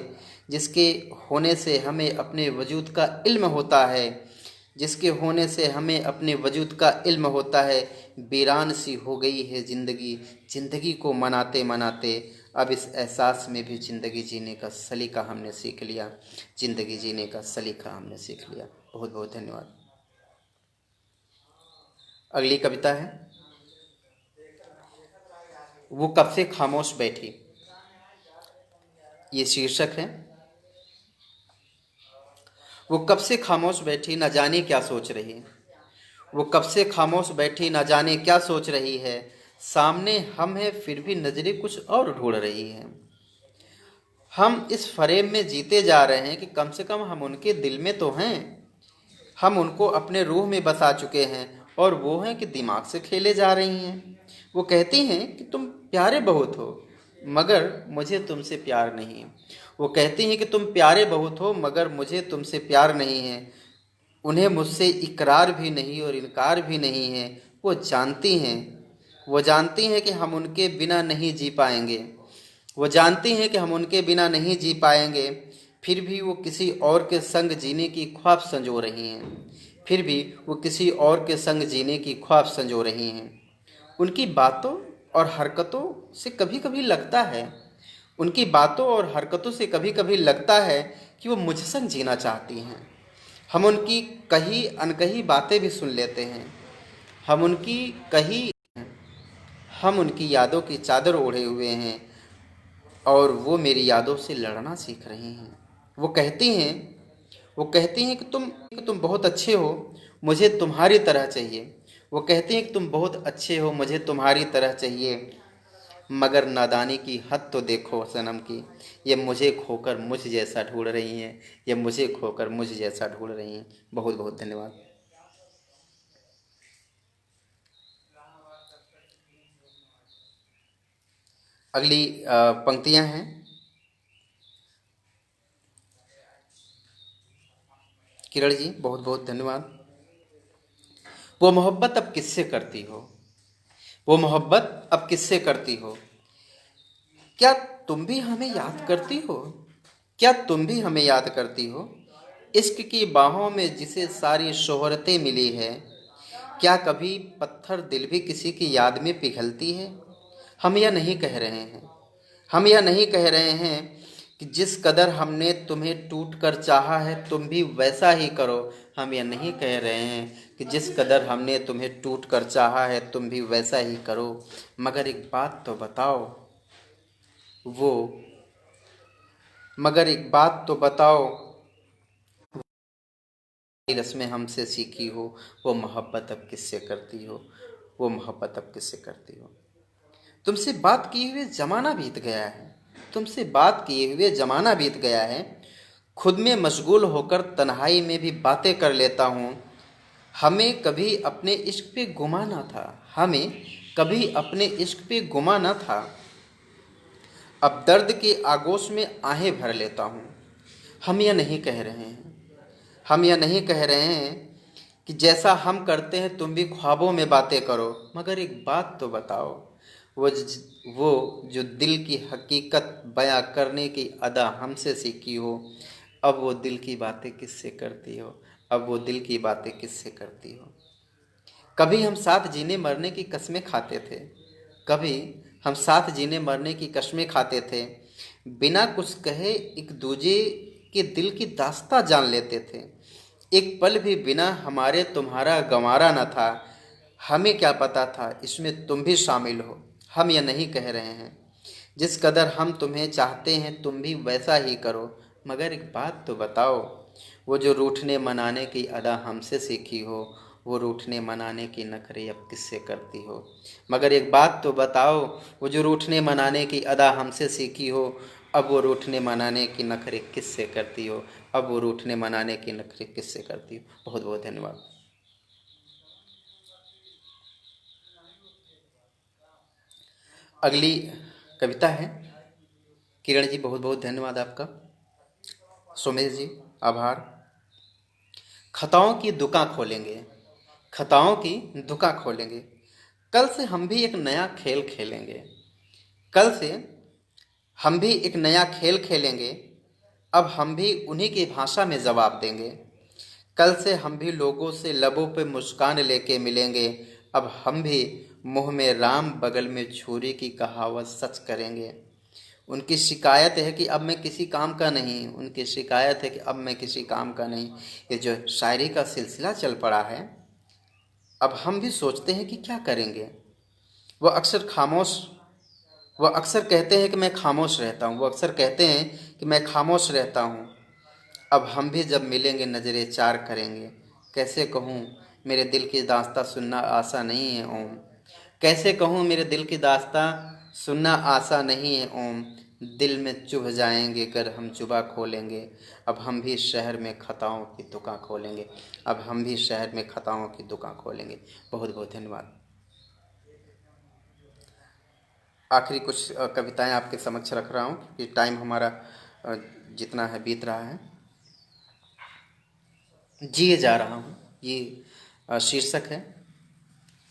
जिसके होने से हमें अपने वजूद का इल्म होता है, जिसके होने से हमें अपने वजूद का इल्म होता है। वीरान सी हो गई है ज़िंदगी, ज़िंदगी को मनाते मनाते, अब इस एहसास में भी ज़िंदगी जीने का सलीका हमने सीख लिया, ज़िंदगी जीने का सलीका हमने सीख लिया। बहुत बहुत धन्यवाद। अगली कविता है, वो कब से खामोश बैठी। ये शीर्षक है। वो कब से खामोश बैठी, न जाने क्या सोच रही है। वो कब से खामोश बैठी, न जाने क्या सोच रही है। सामने हम हैं फिर भी नजरें कुछ और ढूंढ रही हैं। हम इस फरेब में जीते जा रहे हैं कि कम से कम हम उनके दिल में तो हैं। हम उनको अपने रूह में बसा चुके हैं और वो हैं कि दिमाग से खेले जा रही हैं। वो कहती हैं कि तुम प्यारे बहुत हो, मगर मुझे तुमसे प्यार नहीं है। वो कहती हैं कि तुम प्यारे बहुत हो, मगर मुझे तुमसे प्यार नहीं है। उन्हें मुझसे इकरार भी नहीं और इनकार भी नहीं है। वो जानती हैं कि हम उनके बिना नहीं जी पाएंगे। वो जानती हैं कि हम उनके बिना नहीं जी पाएंगे। फिर भी वो किसी और के संग जीने की ख्वाब संजो रही हैं। फिर भी वो किसी और के संग जीने की ख्वाब संजो रही हैं। उनकी बातों और हरकतों से कभी कभी लगता है उनकी बातों और हरकतों से कभी कभी लगता है कि वो मुझ संग जीना चाहती हैं। हम उनकी कही अनकही बातें भी सुन लेते हैं। हम उनकी कही हम उनकी यादों की चादर ओढ़े हुए हैं और वो मेरी यादों से लड़ना सीख रही हैं। वो कहती हैं कि तुम बहुत अच्छे हो, मुझे तुम्हारी तरह चाहिए। वो कहती हैं कि तुम बहुत अच्छे हो, मुझे तुम्हारी तरह चाहिए। मगर नादानी की हद तो देखो सनम की, ये मुझे खोकर मुझ जैसा ढूंढ रही हैं, ये मुझे खोकर मुझ जैसा ढूंढ रही हैं। बहुत बहुत धन्यवाद। अगली पंक्तियां हैं। किरण जी बहुत बहुत धन्यवाद। वो मोहब्बत अब किससे करती हो, वो मोहब्बत अब किससे करती हो। क्या तुम भी हमें याद करती हो, क्या तुम भी हमें याद करती हो। इश्क की बाहों में जिसे सारी शोहरतें मिली है, क्या कभी पत्थर दिल भी किसी की याद में पिघलती है। हम यह नहीं कह रहे हैं हम यह नहीं कह रहे हैं कि जिस कदर हमने तुम्हें टूट कर चाहा है तुम भी वैसा ही करो। हम यह नहीं कह रहे हैं कि जिस कदर हमने तुम्हें टूट कर चाहा है तुम भी वैसा ही करो। मगर एक बात तो बताओ वो मगर एक बात तो बताओ, रस्में हमसे सीखी हो, वो मोहब्बत अब किससे करती हो, वो मोहब्बत अब किससे करती हो। तुमसे बात किए हुए ज़माना बीत गया है, तुमसे बात किए हुए ज़माना बीत गया है। खुद में मशगूल होकर तन्हाई में भी बातें कर लेता हूँ। हमें कभी अपने इश्क पे गुमा ना था, हमें कभी अपने इश्क पे गुमा ना था। अब दर्द के आगोश में आहें भर लेता हूँ। हम यह नहीं कह रहे हैं हम यह नहीं कह रहे हैं कि जैसा हम करते हैं तुम भी ख्वाबों में बातें करो। मगर एक बात तो बताओ वो जो दिल की हकीकत बयां करने की अदा हमसे सीखी हो, अब वो दिल की बातें किससे करती हो, अब वो दिल की बातें किससे करती हो। कभी हम साथ जीने मरने की कस्में खाते थे, कभी हम साथ जीने मरने की कस्में खाते थे, बिना कुछ कहे एक दूजे के दिल की दास्तां जान लेते थे। एक पल भी बिना हमारे तुम्हारा गंवारा न था। हमें क्या पता था इसमें तुम भी शामिल हो। हम यह नहीं कह रहे हैं, जिस कदर हम तुम्हें चाहते हैं तुम भी वैसा ही करो। मगर एक बात तो बताओ, वो जो रूठने मनाने की अदा हमसे सीखी हो, वो रूठने मनाने की नखरे अब किससे करती हो। मगर एक बात तो बताओ, वो जो रूठने मनाने की अदा हमसे सीखी हो, अब वो रूठने मनाने की नखरे किससे करती हो, अब वो रूठने मनाने की नखरे किससे करती हो। बहुत बहुत धन्यवाद। अगली कविता है। किरण जी बहुत बहुत धन्यवाद आपका। सोमेश जी आभार। खताओं की दुकान खोलेंगे, खताओं की दुकान खोलेंगे, कल से हम भी एक नया खेल खेलेंगे, कल से हम भी एक नया खेल खेलेंगे, अब हम भी उन्हीं की भाषा में जवाब देंगे। कल से हम भी लोगों से लबों पे मुस्कान लेके मिलेंगे, अब हम भी मुंह में राम बगल में छुरी की कहावत सच करेंगे। उनकी शिकायत है कि अब मैं किसी काम का नहीं, उनकी शिकायत है कि अब मैं किसी काम का नहीं। ये जो शायरी का सिलसिला चल पड़ा है, अब हम भी सोचते हैं कि क्या करेंगे। वह अक्सर खामोश वह अक्सर कहते हैं कि मैं खामोश रहता हूँ, वो अक्सर कहते हैं कि मैं खामोश रहता हूँ। अब हम भी जब मिलेंगे नजरें चार करेंगे। कैसे कहूँ मेरे दिल की दास्तां सुनना आसा नहीं है ओम, कैसे कहूँ मेरे दिल की दास्तां सुनना आसा नहीं है ओम। दिल में चुभ जाएंगे अगर हम जुबा खोलेंगे, अब हम भी शहर में खताओं की दुकान खोलेंगे, अब हम भी शहर में खताओं की दुकान खोलेंगे। बहुत बहुत धन्यवाद। आखिरी कुछ कविताएं आपके समक्ष रख रहा हूँ क्योंकि टाइम हमारा जितना है बीत रहा है। जिए जा रहा हूँ, ये शीर्षक है।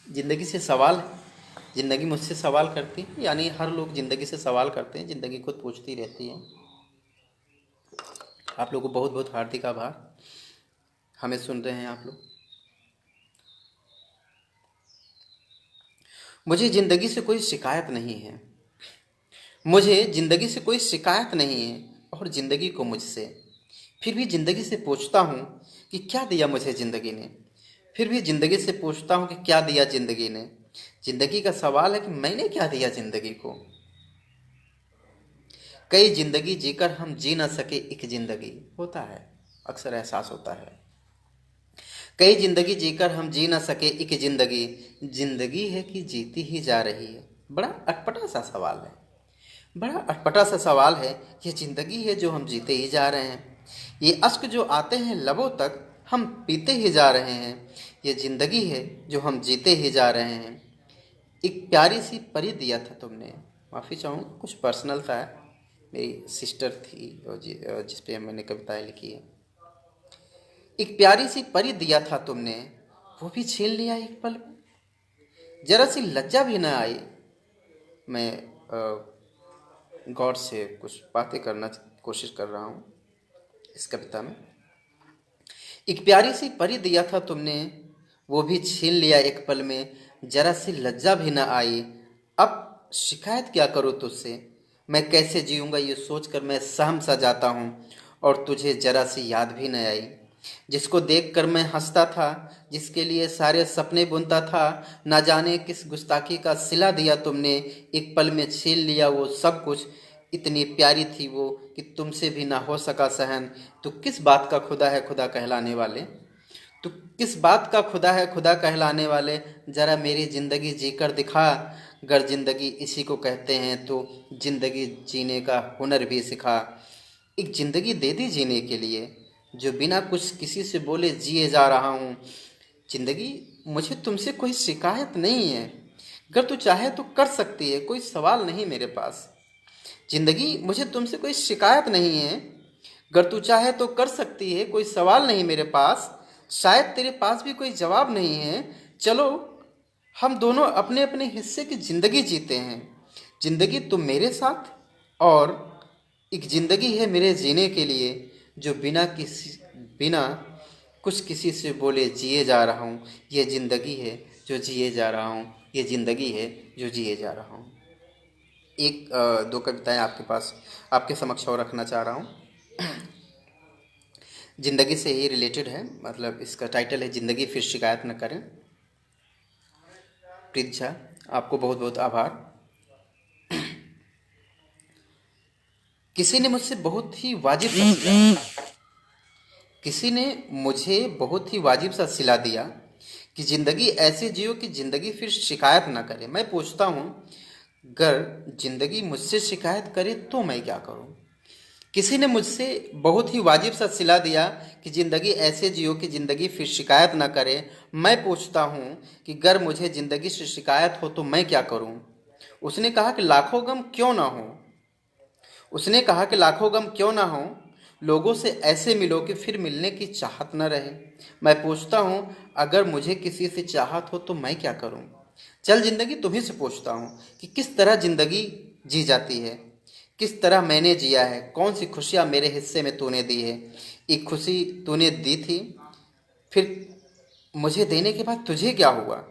ज़िंदगी से सवाल है, ज़िंदगी मुझसे सवाल करती है, यानी हर लोग ज़िंदगी से सवाल करते हैं, ज़िंदगी खुद पूछती रहती है। आप लोगों को बहुत बहुत हार्दिक आभार, हमें सुन रहे हैं आप लोग। मुझे ज़िंदगी से कोई शिकायत नहीं है, मुझे ज़िंदगी से कोई शिकायत नहीं है और ज़िंदगी को मुझसे। फिर भी ज़िंदगी से पूछता हूँ कि क्या दिया मुझे ज़िंदगी ने, फिर भी ज़िंदगी से पूछता हूँ कि क्या दिया ज़िंदगी ने। ज़िंदगी का सवाल है कि मैंने क्या दिया ज़िंदगी को। कई ज़िंदगी जीकर हम जी ना सके एक ज़िंदगी, होता है, अक्सर एहसास होता है। कई ज़िंदगी जीकर हम जी ना सके एक ज़िंदगी, ज़िंदगी है कि जीती ही जा रही है। बड़ा अटपटा सा सवाल है, बड़ा अटपटा सा सवाल है। ये ज़िंदगी है जो हम जीते ही जा रहे हैं, ये अश्क जो आते हैं लबों तक हम पीते ही जा रहे हैं। ये ज़िंदगी है जो हम जीते ही जा रहे हैं। एक प्यारी सी परी दिया था तुमने, माफ़ी चाहूँगा कुछ पर्सनल था, मेरी सिस्टर थी और जिस पे मैंने कविताएं लिखी है। एक प्यारी सी परी दिया था तुमने, वो भी छीन लिया एक पल में। जरा सी लज्जा भी ना आई। मैं गॉड से कुछ बातें करना कोशिश कर रहा हूँ इस कविता में। एक प्यारी सी परी दिया था तुमने, वो भी छीन लिया एक पल में। जरा सी लज्जा भी ना आई। अब शिकायत क्या करूँ तुझसे, मैं कैसे जीऊँगा ये सोचकर मैं सहम सा जाता हूँ। और तुझे जरा सी याद भी न आई, जिसको देखकर मैं हंसता था, जिसके लिए सारे सपने बुनता था। ना जाने किस गुस्ताखी का सिला दिया तुमने, एक पल में छीन लिया वो सब कुछ। इतनी प्यारी थी वो कि तुमसे भी ना हो सका सहन। तो किस बात का खुदा है खुदा कहलाने वाले, तो किस बात का खुदा है खुदा कहलाने वाले। जरा मेरी जिंदगी जीकर दिखा, अगर जिंदगी इसी को कहते हैं तो जिंदगी जीने का हुनर भी सिखा। एक जिंदगी दे दी जीने के लिए, जो बिना कुछ किसी से बोले जिए जा रहा हूँ। जिंदगी मुझे तुमसे कोई शिकायत नहीं है, अगर तू चाहे तो कर सकती है, कोई सवाल नहीं मेरे पास। जिंदगी मुझे तुमसे कोई शिकायत नहीं है, अगर तू चाहे तो कर सकती है, कोई सवाल नहीं मेरे पास। शायद तेरे पास भी कोई जवाब नहीं है, चलो हम दोनों अपने अपने हिस्से की ज़िंदगी जीते हैं। ज़िंदगी तुम मेरे साथ, और एक ज़िंदगी है मेरे जीने के लिए, जो बिना कुछ किसी से बोले जिए जा रहा हूँ। ये ज़िंदगी है जो जिए जा रहा हूँ, ये ज़िंदगी है जो जिए जा रहा हूँ। एक दो कविताएं आपके पास, आपके समक्ष और रखना चाह रहा हूँ। ज़िंदगी से ही रिलेटेड है, मतलब इसका टाइटल है ज़िंदगी फिर शिकायत न करें। प्रीत झा, आपको बहुत बहुत आभार। किसी ने मुझसे बहुत ही वाजिब सा सिला किसी ने मुझे बहुत ही वाजिब सा सिला दिया कि ज़िंदगी ऐसे जियो कि ज़िंदगी फिर शिकायत ना करे। मैं पूछता हूँ, अगर ज़िंदगी मुझसे शिकायत करे तो मैं क्या करूँ? किसी ने मुझसे बहुत ही वाजिब सा सिला दिया कि ज़िंदगी ऐसे जियो कि ज़िंदगी फिर शिकायत ना करे। मैं पूछता हूँ कि अगर मुझे ज़िंदगी से शिकायत हो तो मैं क्या करूँ? उसने कहा कि लाखों गम क्यों ना हो उसने कहा कि लाखों गम क्यों ना हो, लोगों से ऐसे मिलो कि फिर मिलने की चाहत न रहे। मैं पूछता हूँ, अगर मुझे किसी से चाहत हो तो मैं क्या करूँ? चल ज़िंदगी तुम्ही से पूछता हूँ कि किस तरह ज़िंदगी जी जाती है, किस तरह मैंने जिया है, कौन सी खुशियाँ मेरे हिस्से में तूने दी है। एक खुशी तूने दी थी, फिर मुझे देने के बाद तुझे क्या हुआ?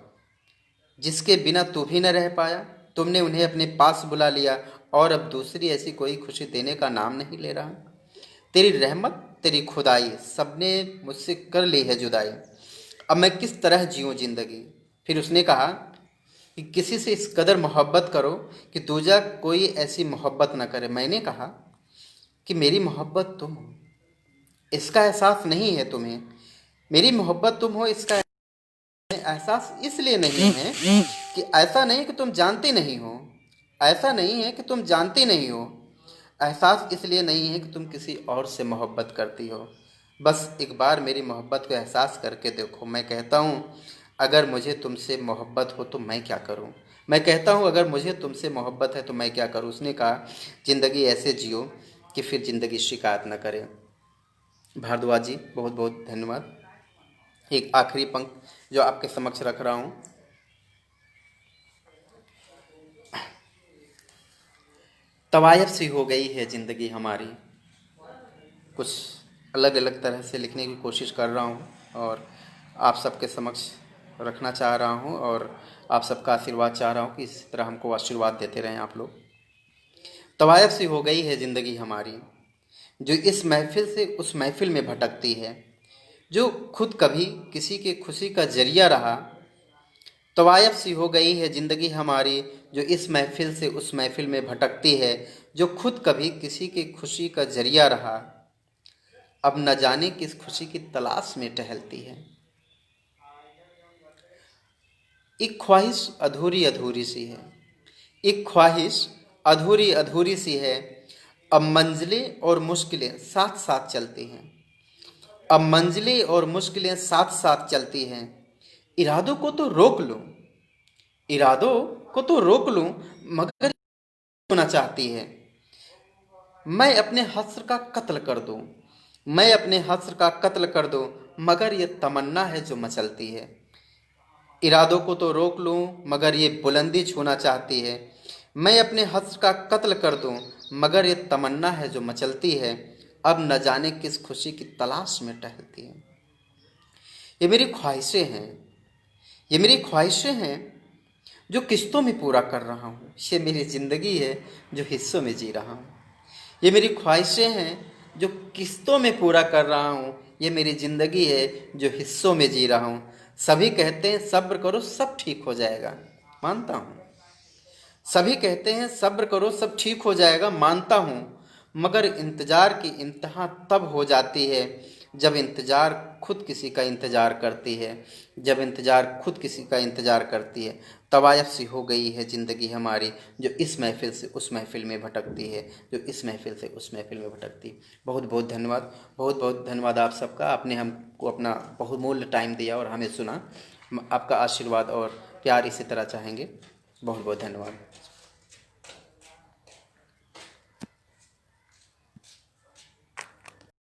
जिसके बिना तू भी न रह पाया। तुमने उन्हें अपने पास बुला लिया, और अब दूसरी ऐसी कोई खुशी देने का नाम नहीं ले रहा। तेरी रहमत, तेरी खुदाई, सबने मुझसे कर ली है जुदाई। अब मैं किस तरह जीऊँ ज़िंदगी? फिर उसने कहा कि किसी से इस कदर मोहब्बत करो कि दूजा कोई ऐसी मोहब्बत न करे। मैंने कहा कि मेरी मोहब्बत तुम हो, इसका एहसास नहीं है तुम्हें। मेरी मोहब्बत तुम हो, इसका एहसास इसलिए नहीं है कि ऐसा नहीं कि तुम जानते नहीं हो। ऐसा नहीं है कि तुम जानते नहीं हो। एहसास इसलिए नहीं है कि तुम किसी और से मोहब्बत करती हो। बस एक बार मेरी मोहब्बत को एहसास करके देखो। मैं कहता हूँ, अगर मुझे तुमसे मोहब्बत हो तो मैं क्या करूँ? मैं कहता हूँ, अगर मुझे तुमसे मोहब्बत है तो मैं क्या करूँ? उसने कहा, ज़िंदगी ऐसे जियो कि फिर ज़िंदगी शिकायत न करे। भारद्वाज जी, बहुत बहुत धन्यवाद। एक आखिरी पंक्ति जो आपके समक्ष रख रहा हूँ। तवायफ सी हो गई है ज़िंदगी हमारी। कुछ अलग अलग तरह से लिखने की कोशिश कर रहा हूँ और आप सबके समक्ष रखना चाह रहा हूँ, और आप सबका आशीर्वाद चाह रहा हूँ कि इस तरह हमको आशीर्वाद देते रहें आप लोग। तवायफ सी हो गई है ज़िंदगी हमारी, जो इस महफिल से उस महफिल में भटकती है, जो खुद कभी किसी के खुशी का जरिया रहा। तवायफ सी हो गई है ज़िंदगी हमारी, जो इस महफिल से उस महफिल में भटकती है, जो खुद कभी किसी के खुशी का जरिया रहा, अब न जाने किस खुशी की तलाश में टहलती है। एक ख्वाहिश अधूरी अधूरी सी है, एक ख्वाहिश अधूरी अधूरी सी है। अब मंजिलें और मुश्किलें साथ साथ चलती हैं। अब मंजिलें और मुश्किलें साथ साथ चलती हैं। इरादों को तो रोक लूं, इरादों को तो रोक लूं, मगर होना चाहती है। मैं अपने हस्र का कत्ल कर दूं, मैं अपने हस्र का कत्ल कर दूं, मगर ये तमन्ना है जो मचलती है। इरादों को तो रोक लूं, मगर ये बुलंदी छूना चाहती है। मैं अपने हस्र का कत्ल कर दूं, मगर ये तमन्ना है जो मचलती है। अब न जाने किस खुशी की तलाश में टहलती है। ये मेरी ख्वाहिशें हैं, ये मेरी ख्वाहिशें हैं जो किस्तों में पूरा कर रहा हूँ। ये मेरी ज़िंदगी है जो हिस्सों में जी रहा हूँ। ये मेरी ख्वाहिशें हैं जो किस्तों में पूरा कर रहा हूँ। ये मेरी ज़िंदगी है जो हिस्सों में जी रहा हूँ। सभी कहते हैं सब्र करो सब ठीक हो जाएगा, मानता हूँ। सभी कहते हैं सब्र करो सब ठीक हो जाएगा, मानता हूँ। मगर इंतज़ार की इंतहा तब हो जाती है जब इंतज़ार खुद किसी का इंतज़ार करती है, जब इंतज़ार खुद किसी का इंतज़ार करती है। तवायफ सी हो गई है ज़िंदगी हमारी, जो इस महफिल से उस महफिल में भटकती है, जो इस महफिल से उस महफिल में भटकती। बहुत बहुत धन्यवाद, बहुत बहुत धन्यवाद आप सबका। आपने हमको अपना बहुमूल्य टाइम दिया और हमें सुना। आपका आशीर्वाद और प्यार इसी तरह चाहेंगे। बहुत बहुत धन्यवाद।